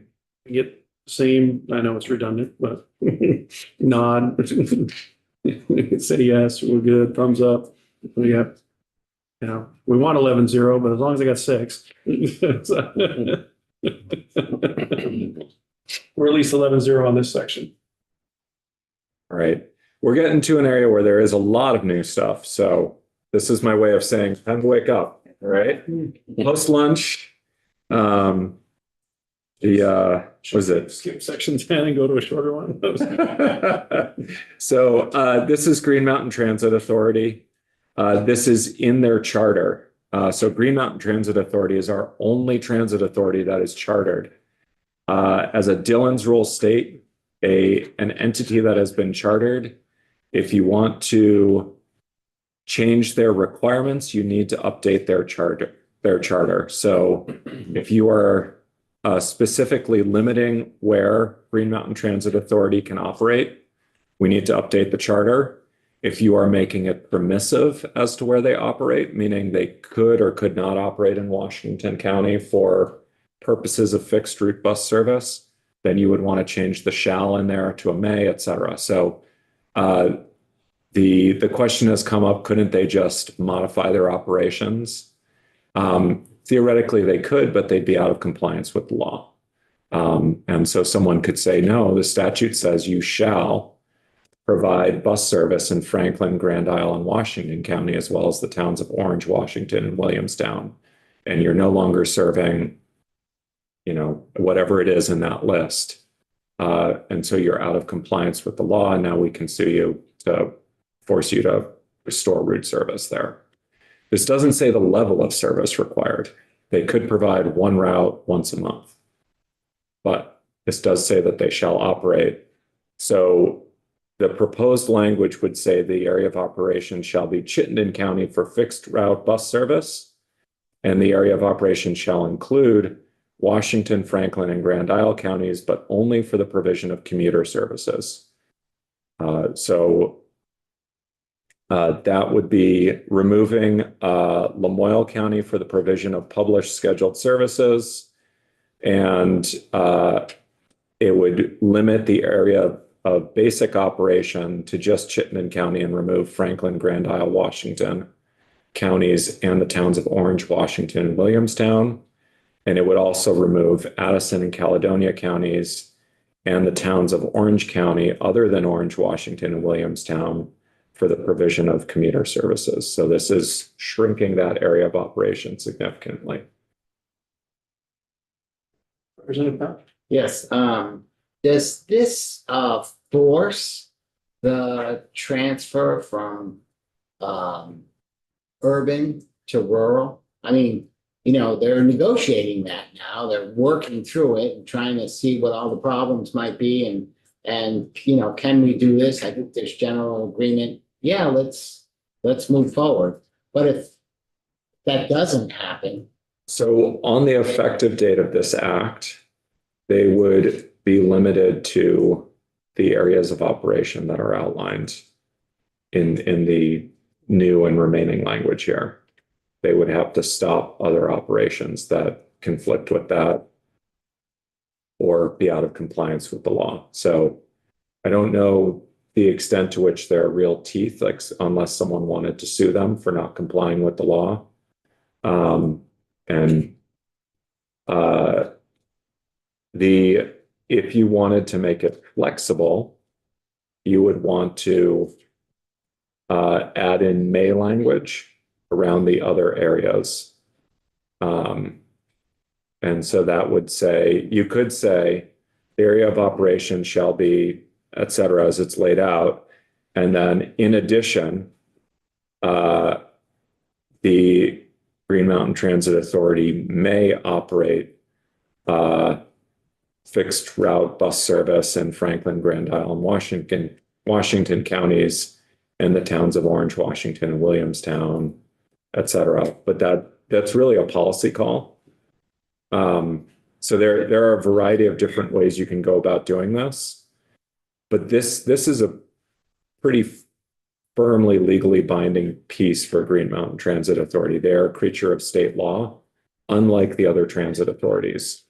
Speaker 1: get the same, I know it's redundant, but nod. Say yes, we're good, thumbs up. We got, you know, we want 11-0, but as long as I got 6. We're at least 11-0 on this section.
Speaker 2: All right. We're getting to an area where there is a lot of new stuff. So this is my way of saying time to wake up. All right. Post lunch. What is it?
Speaker 1: Skip section 10 and go to a shorter one.
Speaker 2: So this is Green Mountain Transit Authority. This is in their charter. So Green Mountain Transit Authority is our only transit authority that is chartered. As a Dillon's Rule state, an entity that has been chartered, if you want to change their requirements, you need to update their charter. So if you are specifically limiting where Green Mountain Transit Authority can operate, we need to update the charter. If you are making it permissive as to where they operate, meaning they could or could not operate in Washington County for purposes of fixed route bus service, then you would want to change the shall in there to a may, et cetera. So the question has come up, couldn't they just modify their operations? Theoretically, they could, but they'd be out of compliance with the law. And so someone could say, no, the statute says you shall provide bus service in Franklin, Grand Isle, and Washington County, as well as the towns of Orange, Washington, and Williamstown. And you're no longer serving, whatever it is in that list. And so you're out of compliance with the law, and now we can sue you to force you to restore route service there. This doesn't say the level of service required. They could provide one route once a month, but this does say that they shall operate. So the proposed language would say the area of operation shall be Chittenden County for fixed route bus service, and the area of operation shall include Washington, Franklin, and Grand Isle counties, but only for the provision of commuter services. That would be removing Lamoille County for the provision of published scheduled services, and it would limit the area of basic operation to just Chittenden County and remove Franklin, Grand Isle, Washington counties and the towns of Orange, Washington, and Williamstown. And it would also remove Addison and Caledonia counties and the towns of Orange County, other than Orange, Washington, and Williamstown, for the provision of commuter services. So this is shrinking that area of operation significantly.
Speaker 1: Representative Powell?
Speaker 4: Yes, does this force the transfer from urban to rural? I mean, they're negotiating that now. They're working through it and trying to see what all the problems might be, and can we do this? I think there's general agreement. Yeah, let's move forward. But if that doesn't happen,
Speaker 2: So on the effective date of this act, they would be limited to the areas of operation that are outlined in the new and remaining language here. They would have to stop other operations that conflict with that or be out of compliance with the law. So I don't know the extent to which there are real teeth, like unless someone wanted to sue them for not complying with the law. If you wanted to make it flexible, you would want to add in may language around the other areas. And so that would say, you could say the area of operation shall be, et cetera, as it's laid out. And then in addition, the Green Mountain Transit Authority may operate fixed route bus service in Franklin, Grand Isle, and Washington counties, and the towns of Orange, Washington, and Williamstown, et cetera. But that's really a policy call. So there are a variety of different ways you can go about doing this. But this is a pretty firmly legally binding piece for Green Mountain Transit Authority. They're a creature of state law, unlike the other transit authorities.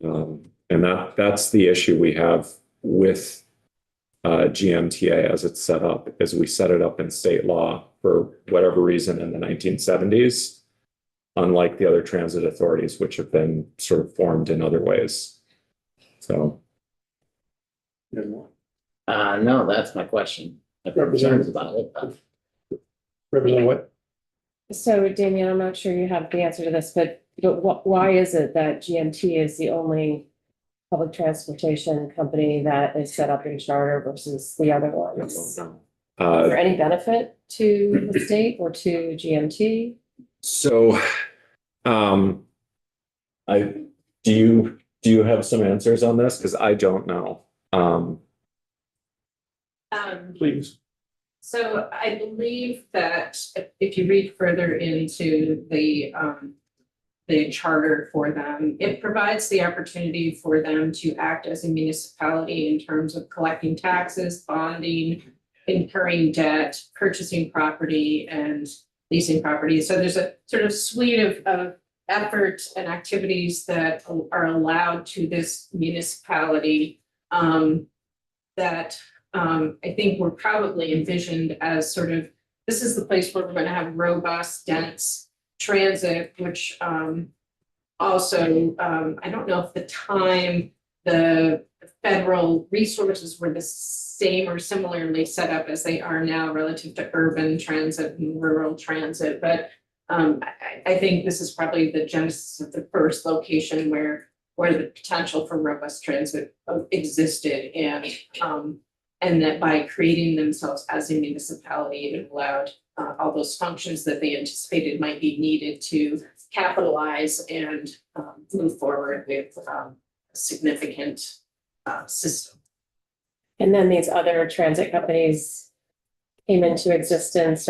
Speaker 2: And that's the issue we have with GMTA as it's set up, as we set it up in state law for whatever reason in the 1970s, unlike the other transit authorities, which have been sort of formed in other ways. So.
Speaker 4: no, that's my question. I have concerns about it.
Speaker 1: Representative White?
Speaker 9: So Damien, I'm not sure you have the answer to this, but why is it that GMT is the only public transportation company that is set up in charter versus the other ones? Is there any benefit to the state or to GMT?
Speaker 2: So, do you have some answers on this? Because I don't know.
Speaker 1: Please.
Speaker 6: So I believe that if you read further into the charter for them, it provides the opportunity for them to act as a municipality in terms of collecting taxes, bonding, incurring debt, purchasing property, and leasing property. So there's a sort of suite of efforts and activities that are allowed to this municipality that I think were probably envisioned as sort of, this is the place where we're going to have robust, dense transit, which also, I don't know if the time the federal resources were the same or similarly set up as they are now relative to urban transit and rural transit, but I think this is probably the genesis of the first location where the potential for robust transit existed, and that by creating themselves as a municipality, it allowed all those functions that they anticipated might be needed to capitalize and move forward with a significant system.
Speaker 9: And then these other transit companies came into existence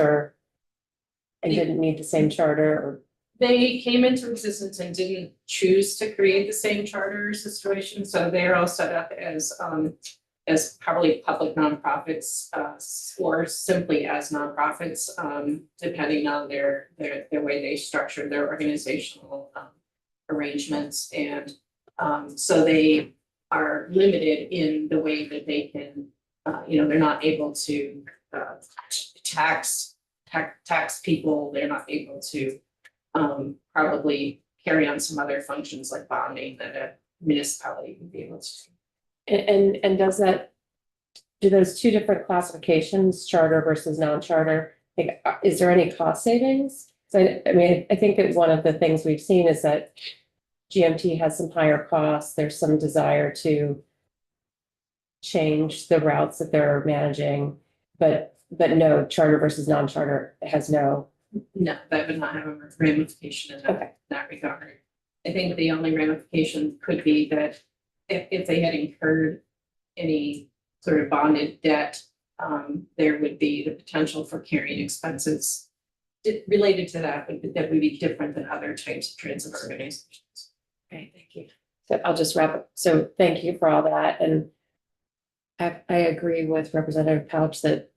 Speaker 9: and didn't need the same charter or.
Speaker 6: They came into existence and didn't choose to create the same charter situation, so they're all set up as probably public nonprofits, or simply as nonprofits, depending on their way they structure their organizational arrangements. And so they are limited in the way that they can, they're not able to tax people, they're not able to probably carry on some other functions like bonding that a municipality would be able to do.
Speaker 9: And do those two different classifications, charter versus non-charter, like, is there any cost savings? So I mean, I think that one of the things we've seen is that GMT has some higher costs. There's some desire to change the routes that they're managing, but no, charter versus non-charter has no.
Speaker 6: No, that would not have a ramification in that regard. I think the only ramification could be that if they had incurred any sort of bonded debt, there would be the potential for carrying expenses related to that would be different than other types of transit organizations.
Speaker 9: Okay, thank you. So I'll just wrap up. So thank you for all that. And I agree with Representative Pouch that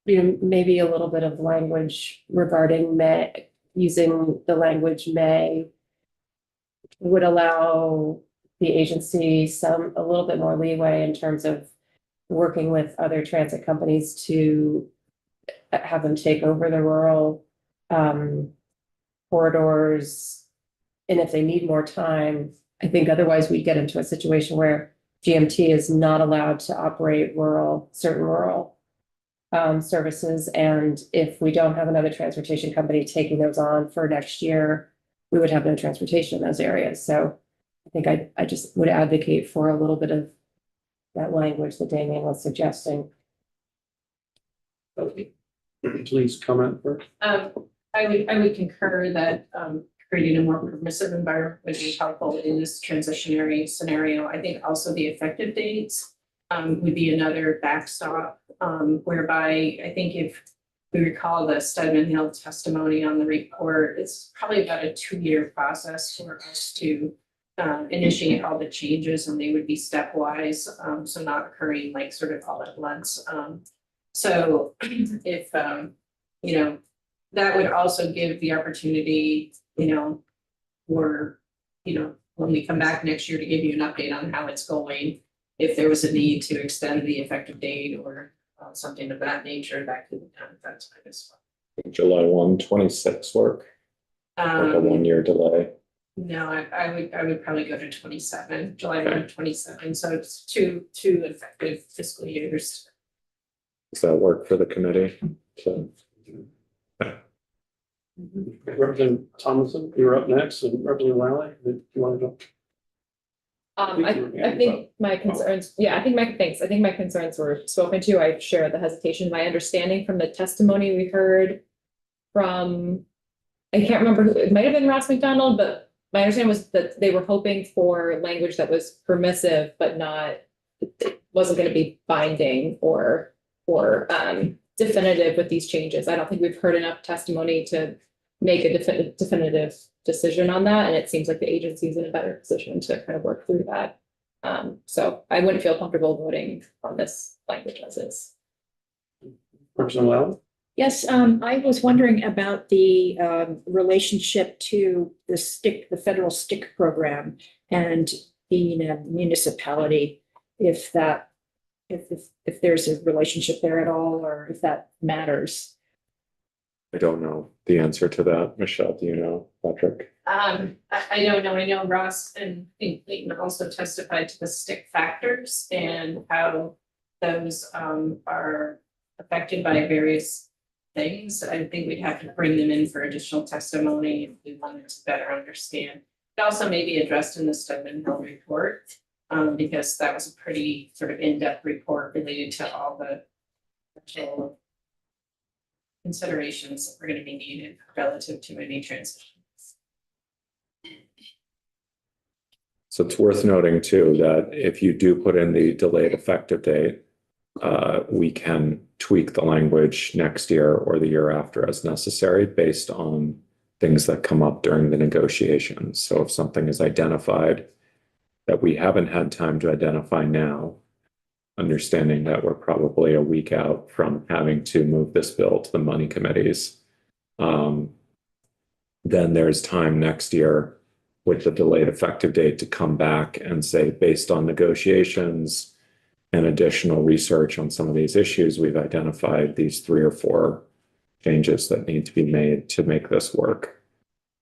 Speaker 9: maybe a little bit of language regarding using the language may would allow the agency a little bit more leeway in terms of working with other transit companies to have them take over the rural corridors. And if they need more time, I think otherwise we'd get into a situation where GMT is not allowed to operate certain rural services. And if we don't have another transportation company taking those on for next year, we would have no transportation in those areas. So I think I just would advocate for a little bit of that language that Damien was suggesting.
Speaker 1: Okay. Please comment first.
Speaker 6: I would concur that creating a more permissive environment would be helpful in this transitionary scenario. I think also the effective dates would be another backstop, whereby I think if we recall the Stedman Hill testimony on the report, it's probably about a 2-year process for us to initiate all the changes, and they would be stepwise, so not occurring like sort of all at once. So if that would also give the opportunity, for when we come back next year to give you an update on how it's going. If there was a need to extend the effective date or something of that nature, that could be done at that time as well.
Speaker 2: July 1, 26 work, like a 1-year delay.
Speaker 6: No, I would probably go to 27, July 1, 27. So it's two effective fiscal years.
Speaker 2: Does that work for the committee? So,
Speaker 1: Representative Thomason, you're up next, and Representative Lally, do you want to go?
Speaker 10: I think my concerns, thanks. I think my concerns were spoken to. I share the hesitation. My understanding from the testimony we heard from, I can't remember who, it might have been Ross McDonald, but my understanding was that they were hoping for language that was permissive, but wasn't going to be binding or definitive with these changes. I don't think we've heard enough testimony to make a definitive decision on that. And it seems like the agency is in a better position to kind of work through that. So I wouldn't feel comfortable voting on this language as is.
Speaker 1: Representative Lally?
Speaker 11: Yes, I was wondering about the relationship to the federal STIC program and being a municipality, if there's a relationship there at all, or if that matters.
Speaker 2: I don't know the answer to that. Michelle, do you know, Patrick?
Speaker 6: I don't know, I know Ross and I think Clayton also testified to the stick factors and how those are affected by various things. I think we'd have to bring them in for additional testimony if we wanted to better understand. It also may be addressed in the Stedman Hill report, because that was a pretty sort of in-depth report related to all the actual considerations that were going to be needed relative to any transition.
Speaker 2: So it's worth noting too, that if you do put in the delayed effective date, we can tweak the language next year or the year after as necessary based on things that come up during the negotiations. So if something is identified that we haven't had time to identify now, understanding that we're probably a week out from having to move this bill to the money committees, then there's time next year with the delayed effective date to come back and say, based on negotiations and additional research on some of these issues, we've identified these 3 or 4 changes that need to be made to make this work.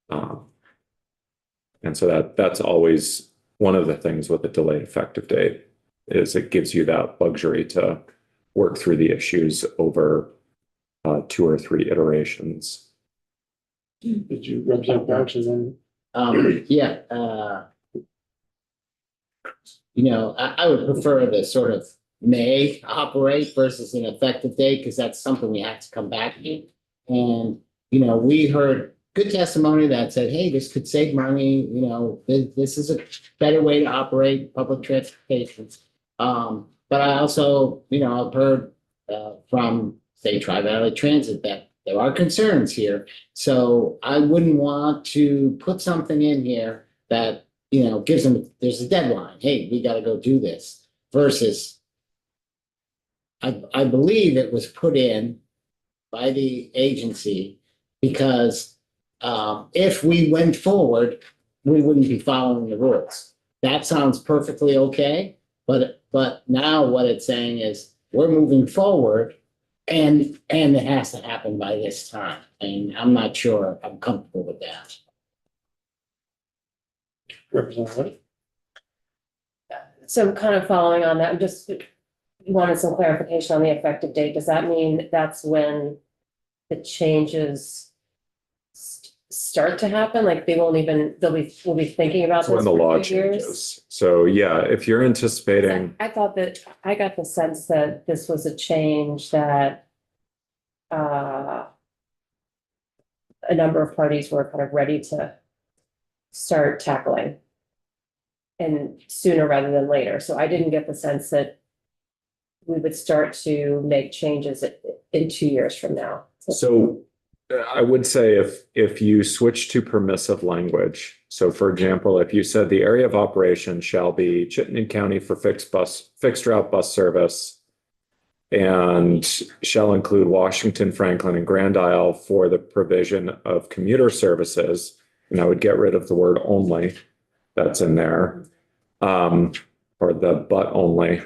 Speaker 2: And so that's always one of the things with the delayed effective date, is it gives you that luxury to work through the issues over 2 or 3 iterations.
Speaker 1: Did you represent Boucher then?
Speaker 4: Yeah, I would prefer the sort of may operate versus an effective date, because that's something we have to come back to. And, we heard good testimony that said, hey, this could save money, this is a better way to operate public transportation. But I also, I've heard from, say, Tri-Valley Transit that there are concerns here. So I wouldn't want to put something in here that, gives them, there's a deadline. Hey, we got to go do this, versus I believe it was put in by the agency because if we went forward, we wouldn't be following the rules. That sounds perfectly okay. But now what it's saying is we're moving forward and it has to happen by this time. And I'm not sure I'm comfortable with that.
Speaker 1: Representative?
Speaker 9: So kind of following on that, I'm just wanted some clarification on the effective date. Does that mean that's when the changes start to happen? Like they won't even, we'll be thinking about
Speaker 2: That's when
Speaker 9: this
Speaker 2: the law
Speaker 9: for 2 years?
Speaker 2: changes. So yeah, if you're anticipating,
Speaker 9: I thought that, I got the sense that this was a change that a number of parties were kind of ready to start tackling and sooner rather than later. So I didn't get the sense that we would start to make changes in 2 years from now.
Speaker 2: so I would say if you switch to permissive language, so for example, if you said the area of operation shall be Chittenden County for fixed route bus service and shall include Washington, Franklin, and Grand Isle for the provision of commuter services, and I would get rid of the word only that's in there, or the but only.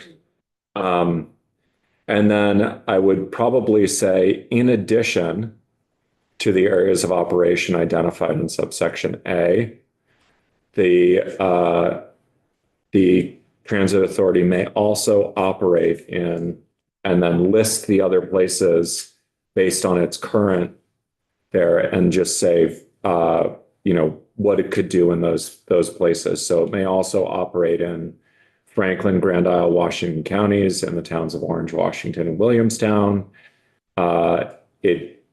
Speaker 2: And then I would probably say, in addition to the areas of operation identified in subsection A, the transit authority may also operate in, and then list the other places based on its current there, and just say, what it could do in those places. So it may also operate in Franklin, Grand Isle, Washington counties, and the towns of Orange, Washington, and Williamstown. It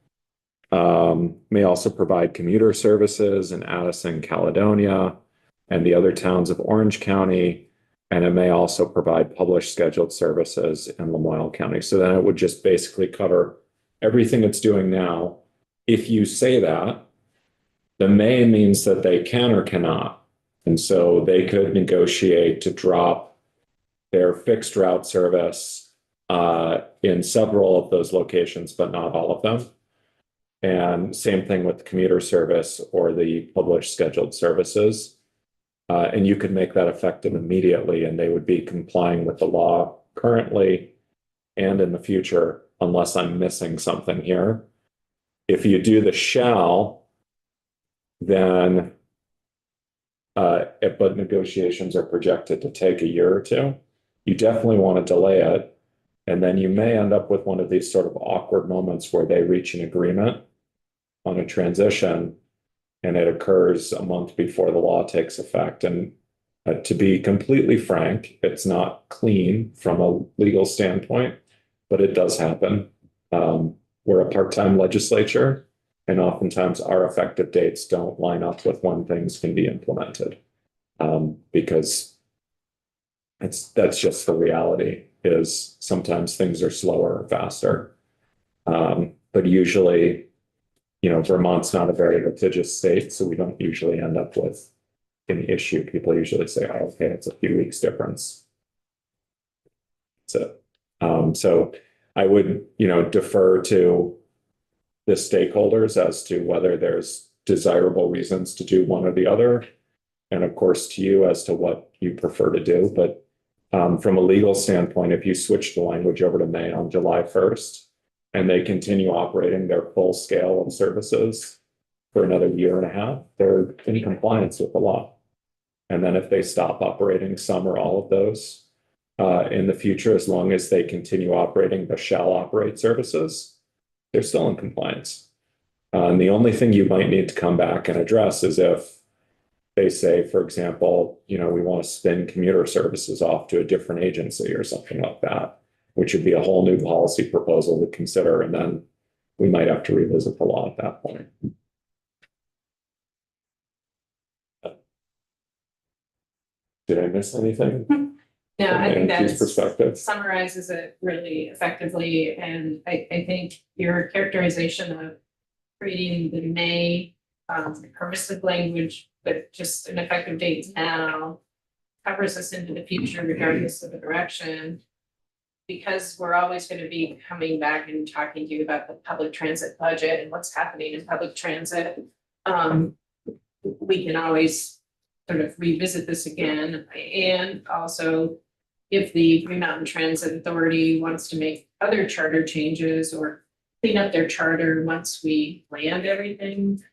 Speaker 2: may also provide commuter services in Addison, Caledonia, and the other towns of Orange County. And it may also provide published scheduled services in Lamoille County. So then it would just basically cover everything it's doing now. If you say that, the may means that they can or cannot. And so they could negotiate to drop their fixed route service in several of those locations, but not all of them. And same thing with the commuter service or the published scheduled services. And you could make that effective immediately, and they would be complying with the law currently and in the future, unless I'm missing something here. If you do the shall, then but negotiations are projected to take a year or two, you definitely want to delay it. And then you may end up with one of these sort of awkward moments where they reach an agreement on a transition and it occurs a month before the law takes effect. And to be completely frank, it's not clean from a legal standpoint, but it does happen. We're a part-time legislature, and oftentimes our effective dates don't line up with when things can be implemented. Because that's just the reality, is sometimes things are slower or faster. But usually, Vermont's not a very litigious state, so we don't usually end up with an issue. People usually say, oh, okay, it's a few weeks difference. So I would, defer to the stakeholders as to whether there's desirable reasons to do one or the other. And of course, to you as to what you prefer to do. But from a legal standpoint, if you switch the language over to May on July 1st, and they continue operating their full scale of services for another year and a half, they're in compliance with the law. And then if they stop operating some or all of those in the future, as long as they continue operating the shall operate services, they're still in compliance. And the only thing you might need to come back and address is if they say, for example, we want to spin commuter services off to a different agency or something like that, which would be a whole new policy proposal to consider. And then we might have to revisit the law at that point. Did I miss anything?
Speaker 6: No, I think
Speaker 2: Angie's
Speaker 6: that
Speaker 2: perspective.
Speaker 6: summarizes it really effectively, and I think your characterization of creating the May permissive language, but just an effective date now covers us into the future regardless of the direction. Because we're always going to be coming back and talking to you about the public transit budget and what's happening in public transit. We can always sort of revisit this again. And also, if the Green Mountain Transit Authority wants to make other charter changes or clean up their charter once we land everything,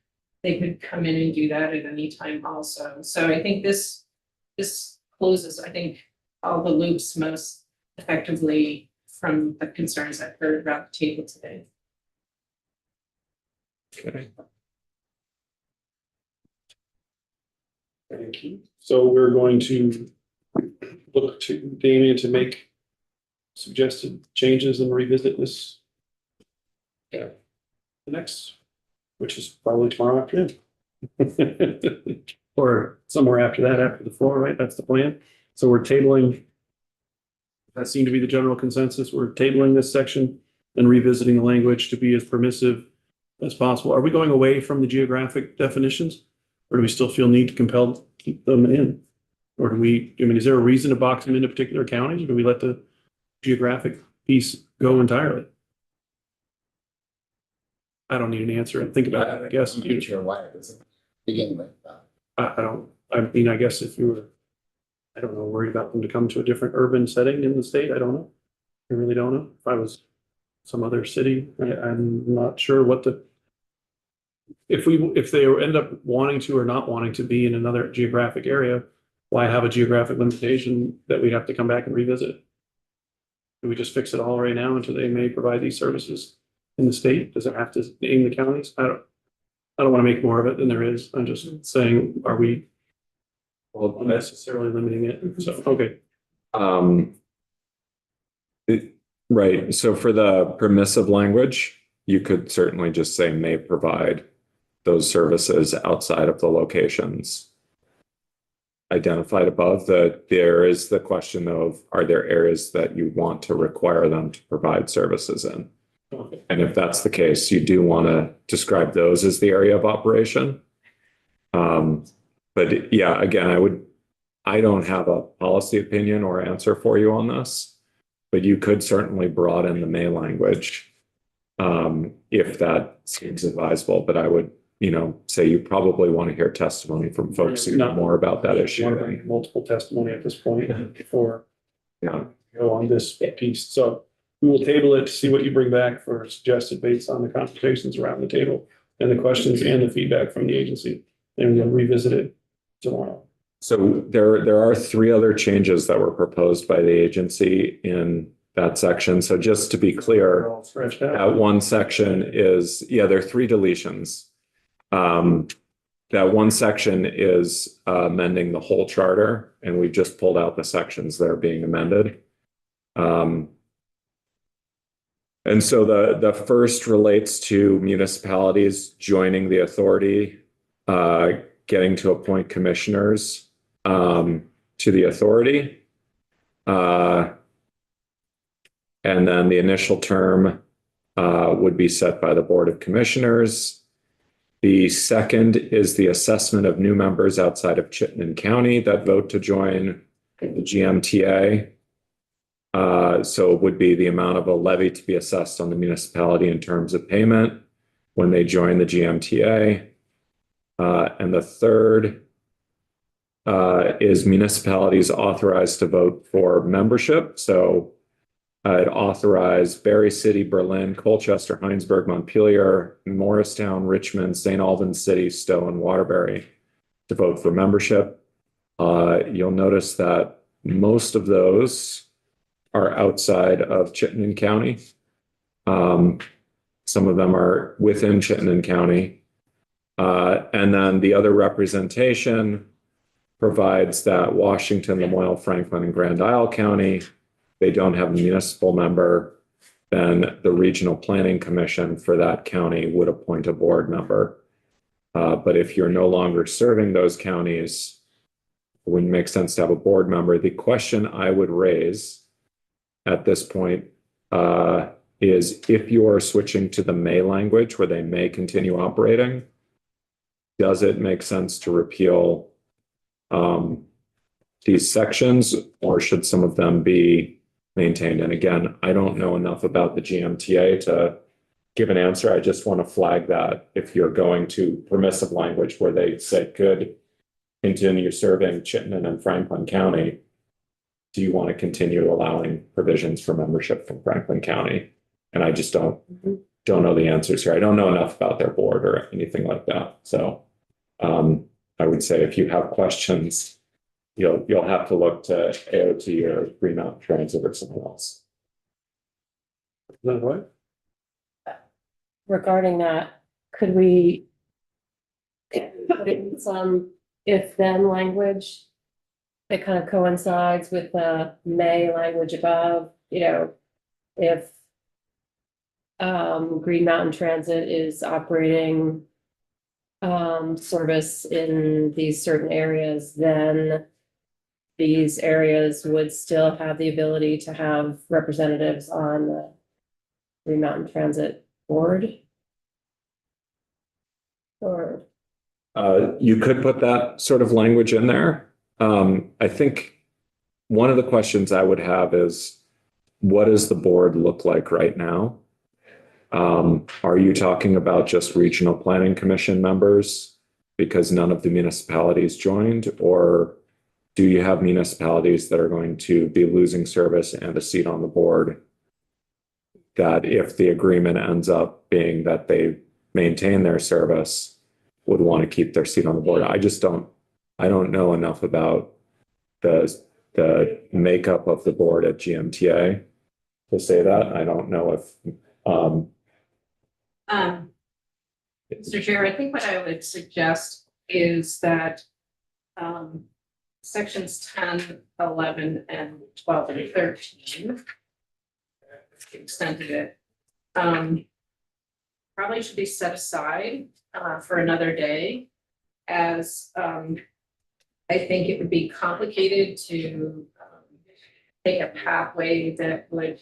Speaker 6: they could come in and do that at any time also. So I think this closes, I think, all the loops most effectively from the concerns I've heard about the table today.
Speaker 1: Okay. Thank you. So we're going to look to Damien to make suggested changes and revisit this. Yeah. The next, which is probably tomorrow afternoon. Or somewhere after that, after the floor, right? That's the plan. So we're tabling. That seemed to be the general consensus. We're tabling this section and revisiting the language to be as permissive as possible. Are we going away from the geographic definitions? Or do we still feel need to compel to keep them in? Or do we, is there a reason to box them into particular counties? Or do we let the geographic piece go entirely? I don't need an answer. Think about it, I guess.
Speaker 4: I'm not sure why it doesn't begin with.
Speaker 1: I guess if you were, I don't know, worried about them to come to a different urban setting in the state, I don't know. I really don't know. If I was some other city, I'm not sure what if they end up wanting to or not wanting to be in another geographic area, why have a geographic limitation that we have to come back and revisit? Do we just fix it all right now until they may provide these services in the state? Does it have to name the counties? I don't want to make more of it than there is. I'm just saying, are we unnecessarily limiting it? So, okay.
Speaker 2: Right. So for the permissive language, you could certainly just say may provide those services outside of the locations identified above. There is the question of, are there areas that you want to require them to provide services in?
Speaker 1: Okay.
Speaker 2: And if that's the case, you do want to describe those as the area of operation. But yeah, again, I don't have a policy opinion or answer for you on this, but you could certainly broaden the May language if that seems advisable. But I would, say you probably want to hear testimony from folks who know more about that issue.
Speaker 1: Multiple testimony at this point before
Speaker 2: Yeah.
Speaker 1: go on this piece. So we'll table it, see what you bring back for suggested based on the conversations around the table and the questions and the feedback from the agency. And we'll revisit it tomorrow.
Speaker 2: So there are three other changes that were proposed by the agency in that section. So just to be
Speaker 1: They're
Speaker 2: clear,
Speaker 1: all stretched out.
Speaker 2: that one section is, yeah, there are three deletions. That one section is amending the whole charter, and we just pulled out the sections that are being amended. And so the first relates to municipalities joining the authority, getting to appoint commissioners to the authority. And then the initial term would be set by the Board of Commissioners. The second is the assessment of new members outside of Chittenden County that vote to join the GMTA. So it would be the amount of a levy to be assessed on the municipality in terms of payment when they join the GMTA. And the third is municipalities authorized to vote for membership. So it authorized Berry City, Berlin, Colchester, Heinsberg, Montpelier, Morristown, Richmond, St. Albans City, Stowe, and Waterbury to vote for membership. You'll notice that most of those are outside of Chittenden County. Some of them are within Chittenden County. And then the other representation provides that Washington, Lamoille, Franklin, and Grand Isle County, they don't have a municipal member, then the Regional Planning Commission for that county would appoint a board member. But if you're no longer serving those counties, it wouldn't make sense to have a board member. The question I would raise at this point is if you are switching to the may language where they may continue operating, does it make sense to repeal these sections, or should some of them be maintained? And again, I don't know enough about the GMTA to give an answer. I just want to flag that if you're going to permissive language where they say could continue serving Chittenden and Franklin County, do you want to continue allowing provisions for membership from Franklin County? And I just don't know the answers here. I don't know enough about their board or anything like that. So I would say if you have questions, you'll have to look to AOT or Green Mountain Transit or someone else.
Speaker 1: Is that right?
Speaker 9: Regarding that, could we put in some if-then language that kind of coincides with the may language above, if Green Mountain Transit is operating service in these certain areas, then these areas would still have the ability to have representatives on the Green Mountain Transit Board? Or
Speaker 2: you could put that sort of language in there. I think one of the questions I would have is, what does the board look like right now? Are you talking about just Regional Planning Commission members because none of the municipalities joined, or do you have municipalities that are going to be losing service and a seat on the board that, if the agreement ends up being that they maintain their service, would want to keep their seat on the board? I don't know enough about the makeup of the board at GMTA to say that. I don't know if
Speaker 6: Mr. Chair, I think what I would suggest is that sections 10, 11, and 12 and 13, extended it, probably should be set aside for another day, as I think it would be complicated to take a pathway that would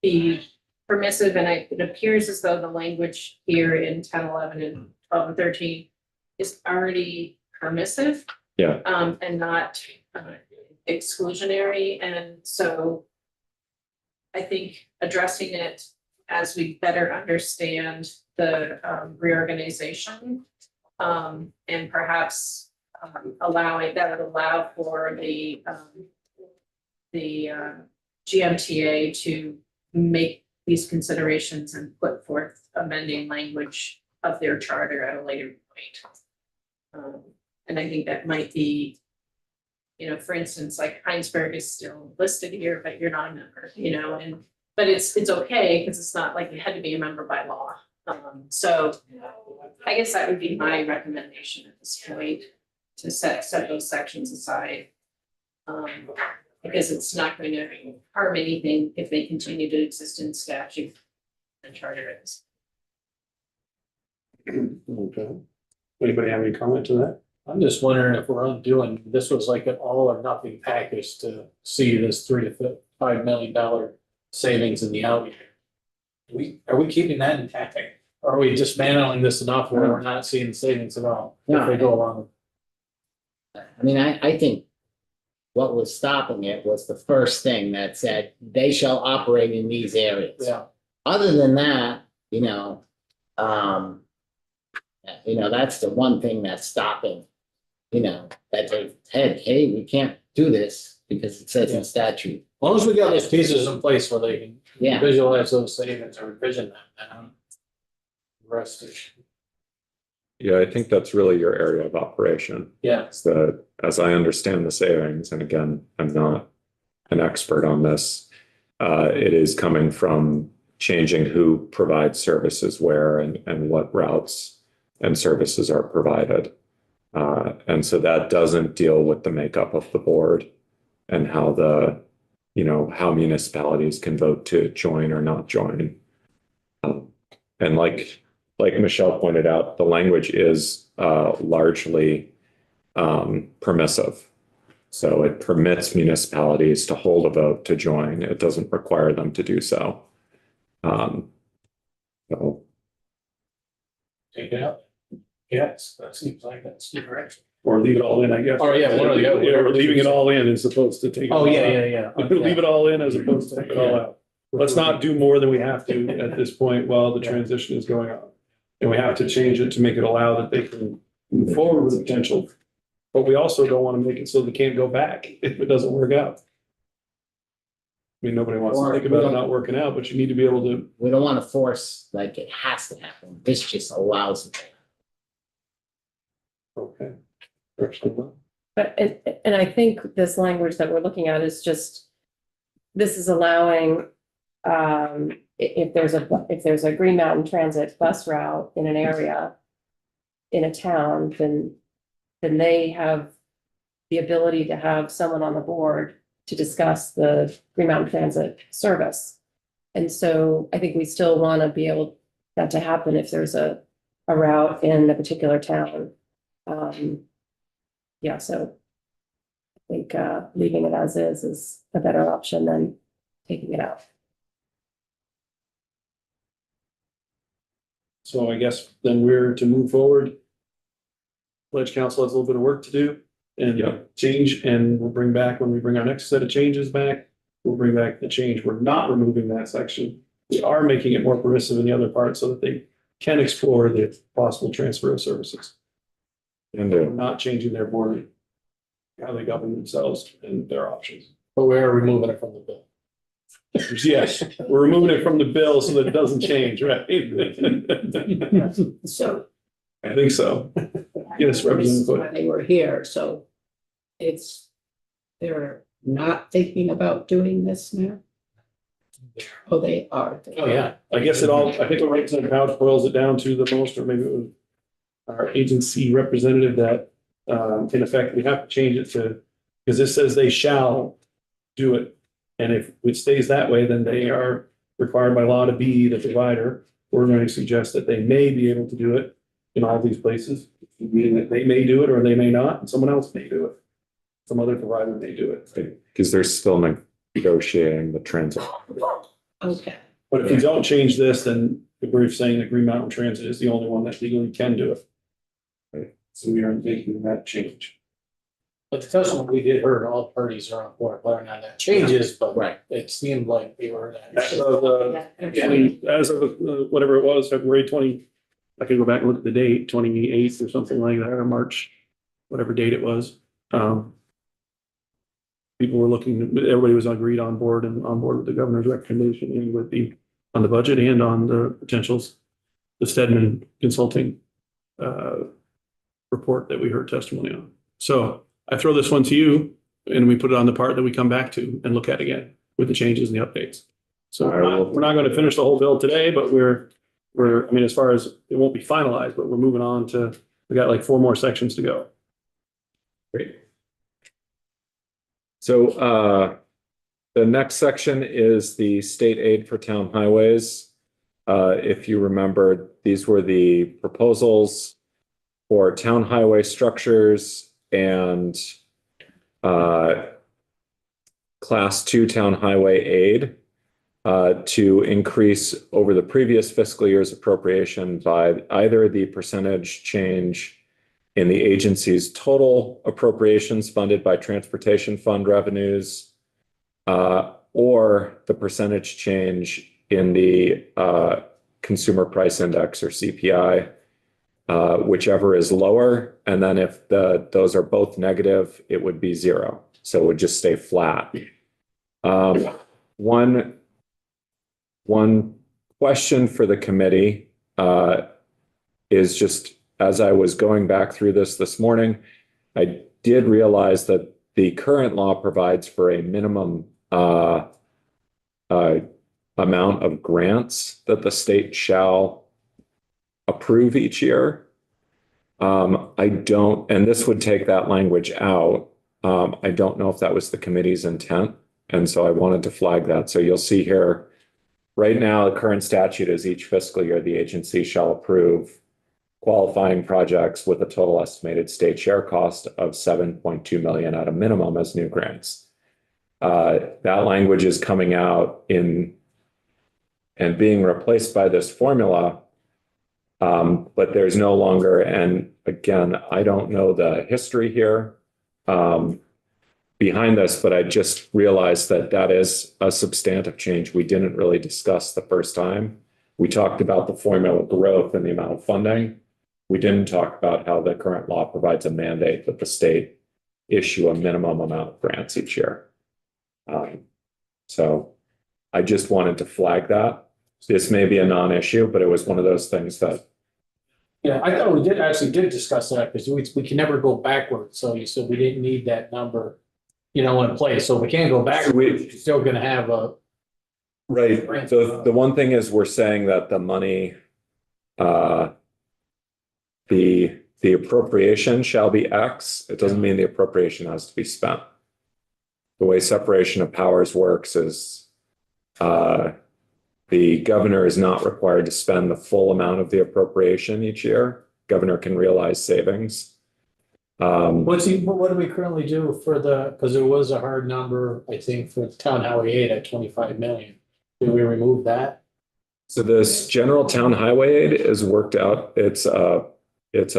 Speaker 6: be permissive, and it appears as though the language here in 10, 11, and 12 and 13 is already permissive.
Speaker 2: Yeah.
Speaker 6: And not exclusionary. And so I think addressing it as we better understand the reorganization, and perhaps allowing that would allow for the GMTA to make these considerations and put forth amending language of their charter at a later point. And I think that might be, you know, for instance, like Heinsberg is still listed here, but you're not a member, you know, and, but it's okay, because it's not like you had to be a member by law. So I guess that would be my recommendation at this point, to set those sections aside. Because it's not going to harm anything if they continue to exist in statute and charter is.
Speaker 1: Okay. Anybody have any comment to that?
Speaker 3: I'm just wondering if we're undoing, this was like an all or nothing package to see this $3 to $5 million savings in the out year. Are we keeping that intact? Or are we dismantling this enough where we're not seeing savings at all if they go along?
Speaker 4: I mean, I think what was stopping it was the first thing that said they shall operate in these areas.
Speaker 3: Yeah.
Speaker 4: Other than that, that's the one thing that's stopping, that they said, hey, we can't do this because it says in statute.
Speaker 3: As long as we got those pieces in place where they can
Speaker 4: Yeah.
Speaker 3: visualize those savings or envision them, the rest is,
Speaker 2: Yeah, I think that's really your area of operation.
Speaker 3: yeah.
Speaker 2: It's that, as I understand the savings, and again, I'm not an expert on this, it is coming from changing who provides services where and what routes and services are provided. And so that doesn't deal with the makeup of the board and how how municipalities can vote to join or not join. And like Michelle pointed out, the language is largely permissive. So it permits municipalities to hold a vote to join. It doesn't require them to do so. So
Speaker 3: Take it out. Yes, that seems like that's the direction.
Speaker 1: Or leave it all in, I guess.
Speaker 3: Oh, yeah, one or the other.
Speaker 1: Yeah, we're leaving it all in as opposed to taking.
Speaker 3: Oh,
Speaker 1: it all
Speaker 3: yeah,
Speaker 1: out.
Speaker 3: yeah.
Speaker 1: Leave it all in as opposed to take it all out. Let's not do more than we have to at this point while the transition is going on. And we have to change it to make it allow that they can move forward with the potential. But we also don't want to make it so they can't go back if it doesn't work out. I mean, nobody wants to think about it not working out, but you need to be able to.
Speaker 4: We don't want to force, like, it has to happen. This just allows it.
Speaker 1: Okay.
Speaker 9: But, and I think this language that we're looking at is just, this is allowing, if there's a Green Mountain Transit bus route in an area, in a town, then they have the ability to have someone on the board to discuss the Green Mountain Transit service. And so I think we still want to be able that to happen if there's a route in a particular town. Yeah, so I think leaving it as is a better option than taking it out.
Speaker 1: So I guess then we're to move forward. Pledge Council has a little bit of work to do and change, and we'll bring back, when we bring our next set of changes back, we'll bring back the change. We're not removing that section. We are making it more permissive in the other part so that they can explore the possible transfer of services.
Speaker 2: and
Speaker 1: We're not changing their board, how they govern themselves and their options.
Speaker 3: But we are removing it from the bill.
Speaker 1: Yes, we're removing it from the bill so that it doesn't change, right?
Speaker 8: So.
Speaker 1: I think so. Yes, Representative Foot.
Speaker 8: Why they were here, so they're not thinking about doing this now? Oh, they are.
Speaker 3: Oh, yeah.
Speaker 1: I guess I think what Representative Couch boils it down to the most, or maybe it was our agency representative that, in effect, we have to change it to, because this says they shall do it. And if it stays that way, then they are required by law to be the provider. We're going to suggest that they may be able to do it in all these places, meaning that they may do it or they may not, and someone else may do it. Some other provider may do it.
Speaker 2: because they're still negotiating the transit.
Speaker 8: Okay,
Speaker 1: But if you don't change this, then the brief saying that Green Mountain Transit is the only one that legally can do it. Right. So we aren't making that change.
Speaker 3: But the testimony we did heard, all parties are on board, whether or not that changes, but
Speaker 4: Right.
Speaker 3: it seemed like they were.
Speaker 1: As of whatever it was, February 20, I could go back and look at the date, 28th or something like that, or March, whatever date it was. people were looking, everybody was agreed on board with the governor's recommendation and with on the budget and on the potentials, the Stedman Consulting report that we heard testimony on. So I throw this one to you and we put it on the part that we come back to and look at again with the changes and the updates. So we're not going to finish the whole bill today, but I mean, as far as it won't be finalized, but we're moving on to, we got like 4 more sections to go.
Speaker 2: Great. So the next section is the state aid for town highways. If you remember, these were the proposals for town highway structures and class 2 town highway aid to increase over the previous fiscal year's appropriation by either the percentage change in the agency's total appropriations funded by transportation fund revenues, or the percentage change in the consumer price index or CPI, whichever is lower. And then if those are both negative, it would be 0. So it would just stay flat. One question for the committee is just, as I was going back through this morning, I did realize that the current law provides for a minimum amount of grants that the state shall approve each year. And this would take that language out. I don't know if that was the committee's intent. And so I wanted to flag that. So you'll see here, right now, the current statute is each fiscal year, the agency shall approve qualifying projects with a total estimated state share cost of $7.2 million at a minimum as new grants. That language is coming out and being replaced by this formula, but there's no longer, and again, I don't know the history here behind this, but I just realized that is a substantive change we didn't really discuss the first time. We talked about the formula growth and the amount of funding. We didn't talk about how the current law provides a mandate that the state issue a minimum amount of grants each year. So I just wanted to flag that. This may be a non-issue, but it was one of those things that.
Speaker 3: Yeah, I thought we did discuss that because we can never go backwards. So you said we didn't need that number, in place. So if we can't go backwards, we're still going to have a.
Speaker 2: Right. So the one thing is we're saying that the money, the appropriation shall be X. It doesn't mean the appropriation has to be spent. The way separation of powers works is the governor is not required to spend the full amount of the appropriation each year. Governor can realize savings.
Speaker 3: What do we currently do because there was a hard number, I think, for town highway aid at 25 million. Did we remove that?
Speaker 2: So this general town highway aid is worked out. It's a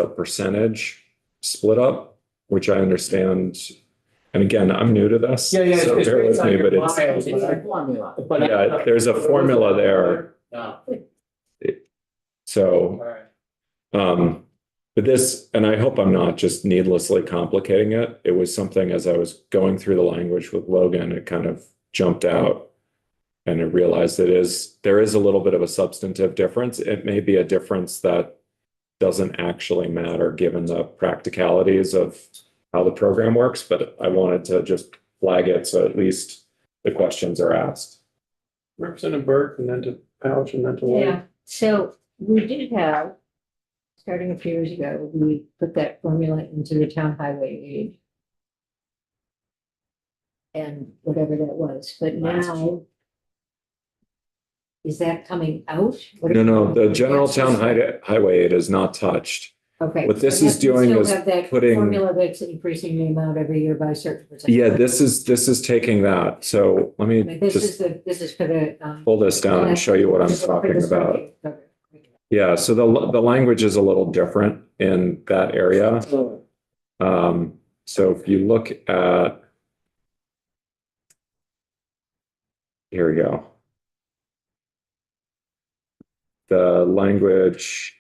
Speaker 2: percentage split up, which I understand. And again, I'm new to this.
Speaker 3: Yeah.
Speaker 2: So bear with me, but
Speaker 4: It's a formula.
Speaker 2: yeah, there's a formula there.
Speaker 3: No.
Speaker 2: So, but this, and I hope I'm not just needlessly complicating it. It was something as I was going through the language with Logan, it kind of jumped out. And I realized there is a little bit of a substantive difference. It may be a difference that doesn't actually matter given the practicalities of how the program works, but I wanted to just flag it so at least the questions are asked.
Speaker 1: Representative Burke and then to Pouch and then to Lloyd.
Speaker 5: Yeah, so we did have, starting a few years ago, we put that formula into the town highway aid. And whatever that was, but now. Is that coming out?
Speaker 2: No, the general town highway aid is not touched.
Speaker 5: Okay.
Speaker 2: What this
Speaker 5: so
Speaker 2: is
Speaker 5: that-
Speaker 2: doing
Speaker 5: we
Speaker 2: is
Speaker 5: still have that
Speaker 2: putting-
Speaker 5: formula that's increasing the amount every year by a certain percentage.
Speaker 2: Yeah, this is taking that. So let me
Speaker 5: This
Speaker 2: just
Speaker 5: is for the.
Speaker 2: pull this down and show you what I'm talking about. Yeah, so the language is a little different in that area. So if you look at, here we go. The language.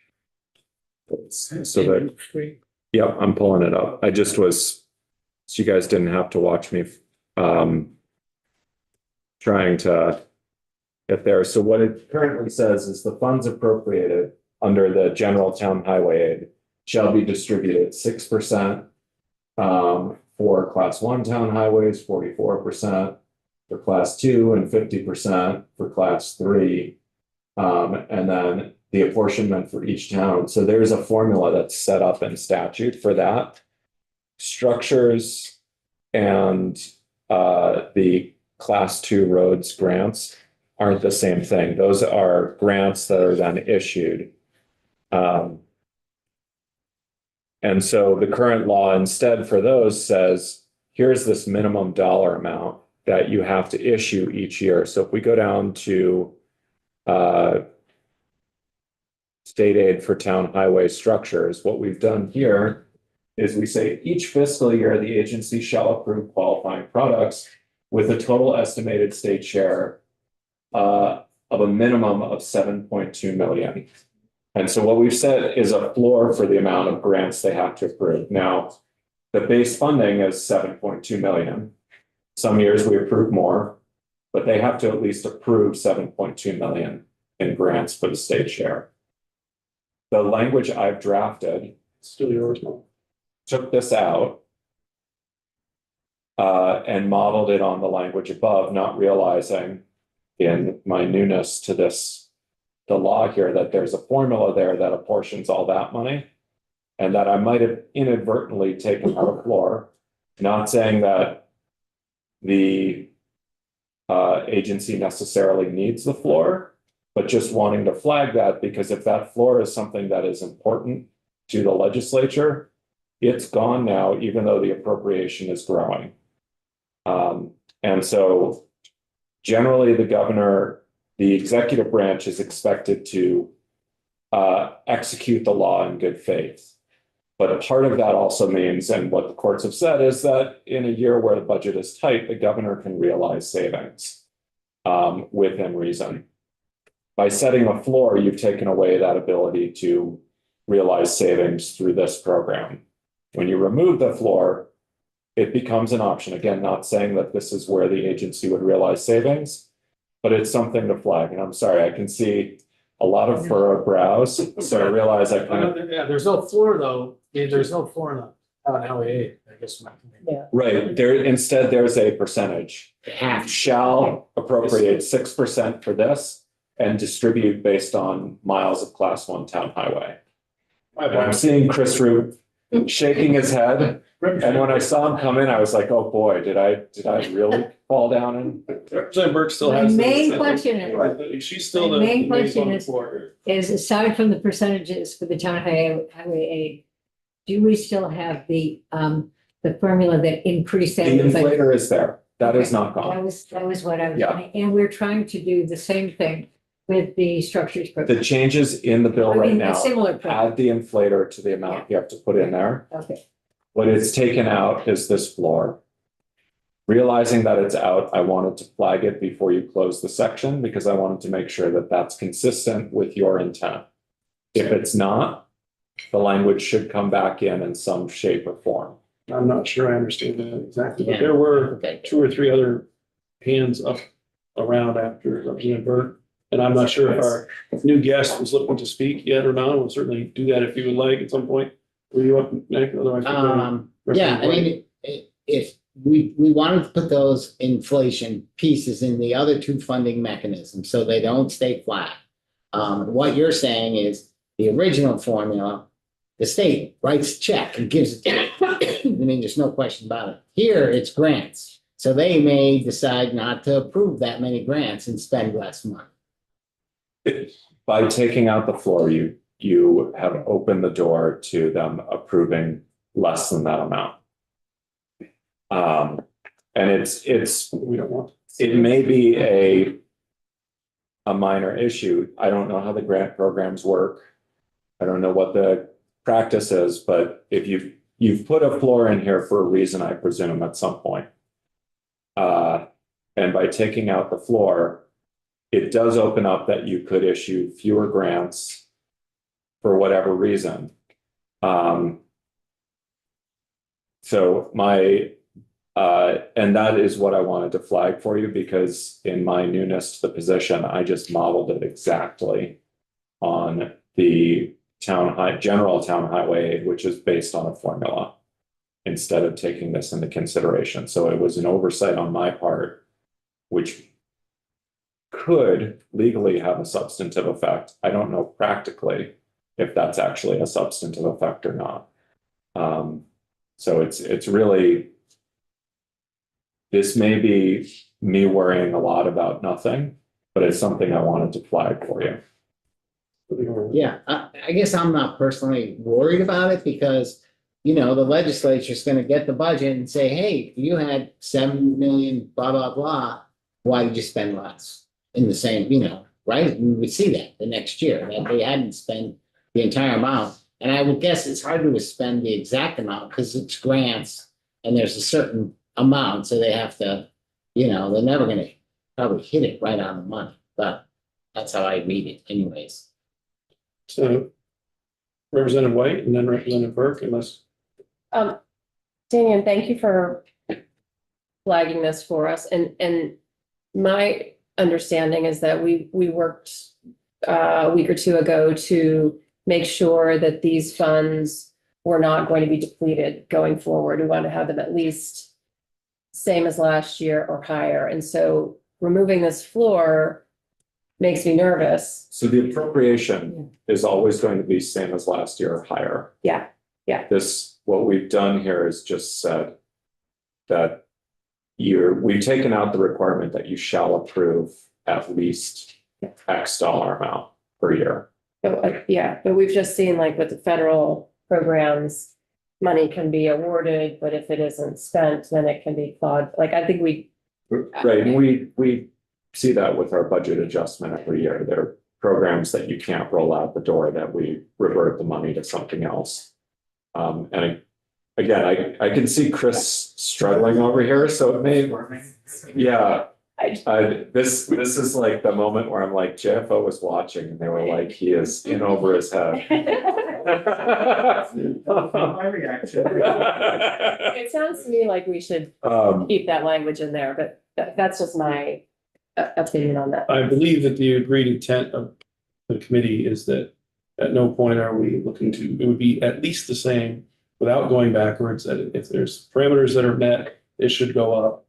Speaker 2: So that, yeah, I'm pulling it up. I just was, so you guys didn't have to watch me trying to get there. So what it currently says is the funds appropriated under the general town highway aid shall be distributed 6% for class 1 town highways, 44% for class 2, and 50% for class 3. And then the apportionment for each town. So there's a formula that's set up in statute for that. Structures and the class 2 roads grants aren't the same thing. Those are grants that are then issued. And so the current law instead for those says, here's this minimum dollar amount that you have to issue each year. So if we go down to state aid for town highway structures, what we've done here is we say each fiscal year, the agency shall approve qualifying products with a total estimated state share of a minimum of 7.2 million. And so what we've said is a floor for the amount of grants they have to approve. Now, the base funding is 7.2 million. Some years we approve more, but they have to at least approve 7.2 million in grants for the state share. The language I've drafted,
Speaker 1: Still yours, Mom.
Speaker 2: took this out and modeled it on the language above, not realizing in my newness to this, the law here, that there's a formula there that apportions all that money, and that I might have inadvertently taken out a floor, not saying that the agency necessarily needs the floor, but just wanting to flag that, because if that floor is something that is important to the legislature, it's gone now, even though the appropriation is growing. And so generally the governor, the executive branch is expected to execute the law in good faith. But a part of that also means, and what the courts have said, is that in a year where the budget is tight, the governor can realize savings within reason. By setting a floor, you've taken away that ability to realize savings through this program. When you remove the floor, it becomes an option. Again, not saying that this is where the agency would realize savings, but it's something to flag. And I'm sorry, I can see a lot of furrowed brows, so I realize I kind of.
Speaker 3: Yeah, there's no floor though. I mean, there's no floor in the highway aid, I guess.
Speaker 2: Right, there, instead, there's a percentage.
Speaker 4: Half.
Speaker 2: Shall appropriate 6% for this and distribute based on miles of class 1 town highway. And I'm seeing Chris Root shaking his head. And when I saw him come in, I was like, oh boy, did I really fall down and.
Speaker 1: Representative Burke still
Speaker 5: My
Speaker 1: has.
Speaker 5: main question is,
Speaker 1: She's still
Speaker 5: my
Speaker 1: the.
Speaker 5: main question
Speaker 1: on the
Speaker 5: is-
Speaker 1: floor.
Speaker 5: is aside from the percentages for the town highway aid, do we still have the formula that increased that?
Speaker 2: The inflator is there, that is not
Speaker 5: That
Speaker 2: gone.
Speaker 5: was what I was,
Speaker 2: Yeah.
Speaker 5: and we're trying to do the same thing with the structures program.
Speaker 2: The changes in the bill
Speaker 5: I
Speaker 2: right
Speaker 5: mean, a
Speaker 2: now
Speaker 5: similar program.
Speaker 2: add the inflator to the amount you have to put in there.
Speaker 5: Okay,
Speaker 2: What it's taken out is this floor. Realizing that it's out, I wanted to flag it before you close the section because I wanted to make sure that that's consistent with your intent. If it's not, the language should come back in some shape or form.
Speaker 1: I'm not sure I understand that exactly, but
Speaker 4: Yeah.
Speaker 1: there were
Speaker 4: Okay.
Speaker 1: 2 or 3 other hands up around after Representative Burke. And I'm not sure if our new guest was looking to speak yet or not. We'll certainly do that if you would like at some point. Were you up next? Otherwise, we'll go to
Speaker 4: Yeah, I mean, if we wanted to put those inflation pieces in the other 2 funding mechanisms, so they don't stay flat. What you're saying is the original formula, the state writes a check and gives it to you. I mean, there's no question about it. Here, it's grants. So they may decide not to approve that many grants and spend less money.
Speaker 2: By taking out the floor, you have opened the door to them approving less than that amount. And it's
Speaker 1: we don't want.
Speaker 2: it may be a minor issue. I don't know how the grant programs work. I don't know what the practice is, but if you've put a floor in here for a reason, I presume, at some point. And by taking out the floor, it does open up that you could issue fewer grants for whatever reason. So my And that is what I wanted to flag for you because in my newness to the position, I just modeled it exactly on the general town highway, which is based on a formula instead of taking this into consideration. So it was an oversight on my part, which could legally have a substantive effect. I don't know practically if that's actually a substantive effect or not. So it's really, this may be me worrying a lot about nothing, but it's something I wanted to flag for you.
Speaker 4: Yeah, I guess I'm not personally worried about it because, you know, the legislature's gonna get the budget and say, hey, you had 7 million, blah, blah, blah. Why did you spend less in the same, you know, right? We would see that the next year, that they hadn't spent the entire amount. And I would guess it's hard to spend the exact amount because it's grants and there's a certain amount, so they have to, you know, they're never gonna probably hit it right on the money, but that's how I read it anyways.
Speaker 1: So Representative White and then Representative Burke, unless,
Speaker 9: Damian, thank you for flagging this for us. And my understanding is that we worked a week or two ago to make sure that these funds were not going to be depleted going forward. We want to have them at least same as last year or higher. And so removing this floor makes me nervous.
Speaker 2: So the appropriation is always going to be same as last year or higher.
Speaker 9: Yeah.
Speaker 2: What we've done here is just said that we've taken out the requirement that you shall approve at least X dollar amount per year.
Speaker 9: So, yeah, but we've just seen like with the federal programs, money can be awarded, but if it isn't spent, then it can be clawed. Like, I think
Speaker 2: Right, and we see that with our budget adjustment every year. There are programs that you can't roll out the door that we revert the money to something else. And again, I can see Chris struggling over here, so it may, yeah. This is like the moment where I'm like, JFO was watching and they were like, he is in over his head.
Speaker 4: My reaction.
Speaker 9: it sounds to me like we should keep that language in there, but that's just my opinion on that.
Speaker 1: I believe that the agreed intent of the committee is that at no point are we looking to, it would be at least the same without going backwards, that if there's parameters that are met, it should go up.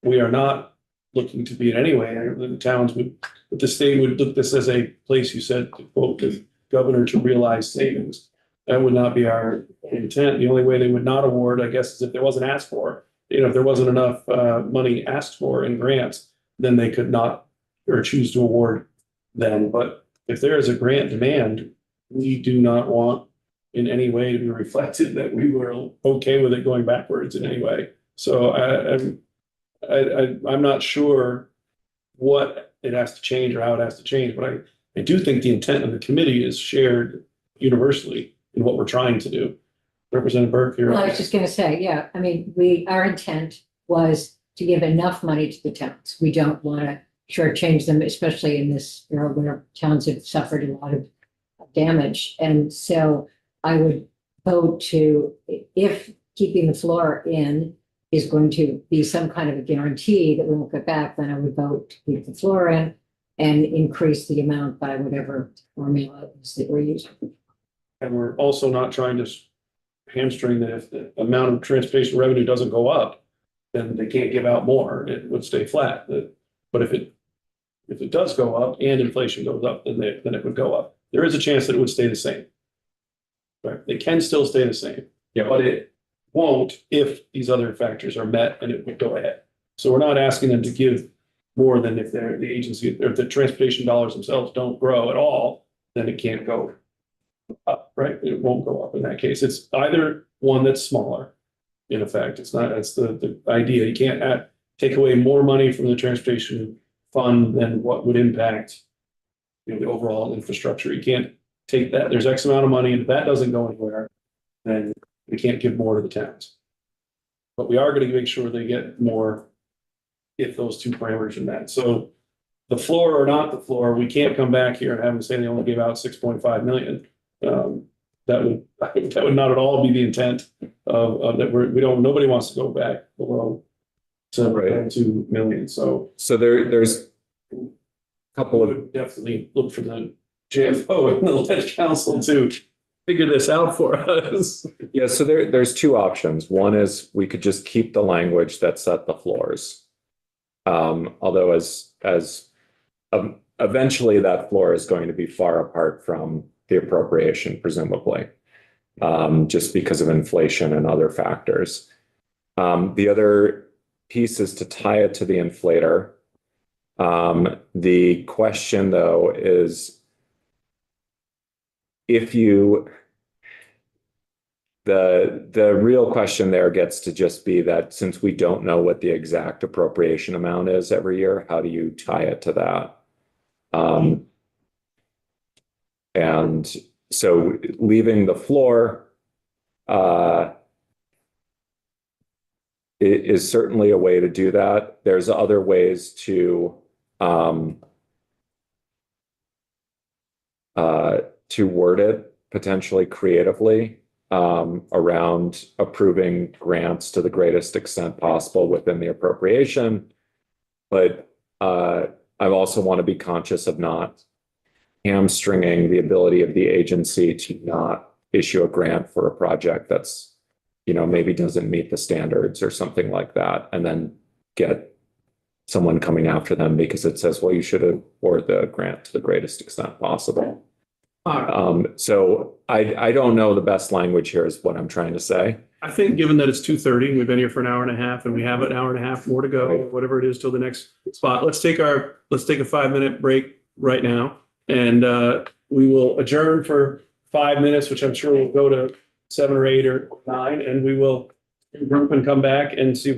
Speaker 1: We are not looking to be in any way, the towns would, but the state would look this as a place, you said, to quote the governor, to realize savings. That would not be our intent. The only way they would not award, I guess, is if there wasn't asked for. You know, if there wasn't enough money asked for in grants, then they could not or choose to award them. But if there is a grant demand, we do not want in any way to be reflected that we were okay with it going backwards in any way. So I'm not sure what it has to change or how it has to change, but I do think the intent of the committee is shared universally in what we're trying to do. Representative Burke here.
Speaker 5: Well, I was just gonna say, yeah, I mean, our intent was to give enough money to the towns. We don't want to shortchange them, especially in this, you know, where towns have suffered a lot of damage. And so I would vote to, if keeping the floor in is going to be some kind of a guarantee that we won't get back, then I would vote to keep the floor in and increase the amount by whatever formula is that we're using.
Speaker 1: And we're also not trying to hamstring that if the amount of transportation revenue doesn't go up, then they can't give out more. It would stay flat. But if it does go up and inflation goes up, then it would go up. There is a chance that it would stay the same. Right? It can still stay the same.
Speaker 2: Yeah.
Speaker 1: But it won't if these other factors are met, and it would go ahead. So we're not asking them to give more than if they're the agency, or if the transportation dollars themselves don't grow at all, then it can't go up, right? It won't go up in that case. It's either one that's smaller, in effect. It's not, that's the idea. You can't take away more money from the transportation fund than what would impact, you know, the overall infrastructure. You can't take that. There's X amount of money, and if that doesn't go anywhere, then we can't give more to the towns. But we are going to make sure they get more if those two parameters are met. So the floor or not the floor, we can't come back here and have them say they only gave out 6.5 million. that would not at all be the intent of that nobody wants to go back below
Speaker 2: Right.
Speaker 1: 2 million. So
Speaker 2: there's a couple
Speaker 1: we
Speaker 2: of,
Speaker 1: would definitely look for the JFO and the Ledge Council to figure this out for us.
Speaker 2: yeah, so there's two options. One is we could just keep the language that set the floors. Although eventually that floor is going to be far apart from the appropriation, presumably, just because of inflation and other factors. The other piece is to tie it to the inflator. The question, though, is the real question there gets to just be that since we don't know what the exact appropriation amount is every year, how do you tie it to that? And so leaving the floor is certainly a way to do that. There's other ways to word it potentially creatively around approving grants to the greatest extent possible within the appropriation. But I also want to be conscious of not hamstringing the ability of the agency to not issue a grant for a project that's, maybe doesn't meet the standards or something like that, and then get someone coming after them because it says, well, you should award the grant to the greatest extent possible. So I don't know the best language here is what I'm trying to say.
Speaker 1: I think given that it's 2:30, we've been here for an hour and a half and we have an hour and a half more to go, whatever it is till the next spot. Let's take a 5-minute break right now. And we will adjourn for 5 minutes, which I'm sure will go to 7 or 8 or 9, and we will group and come back and see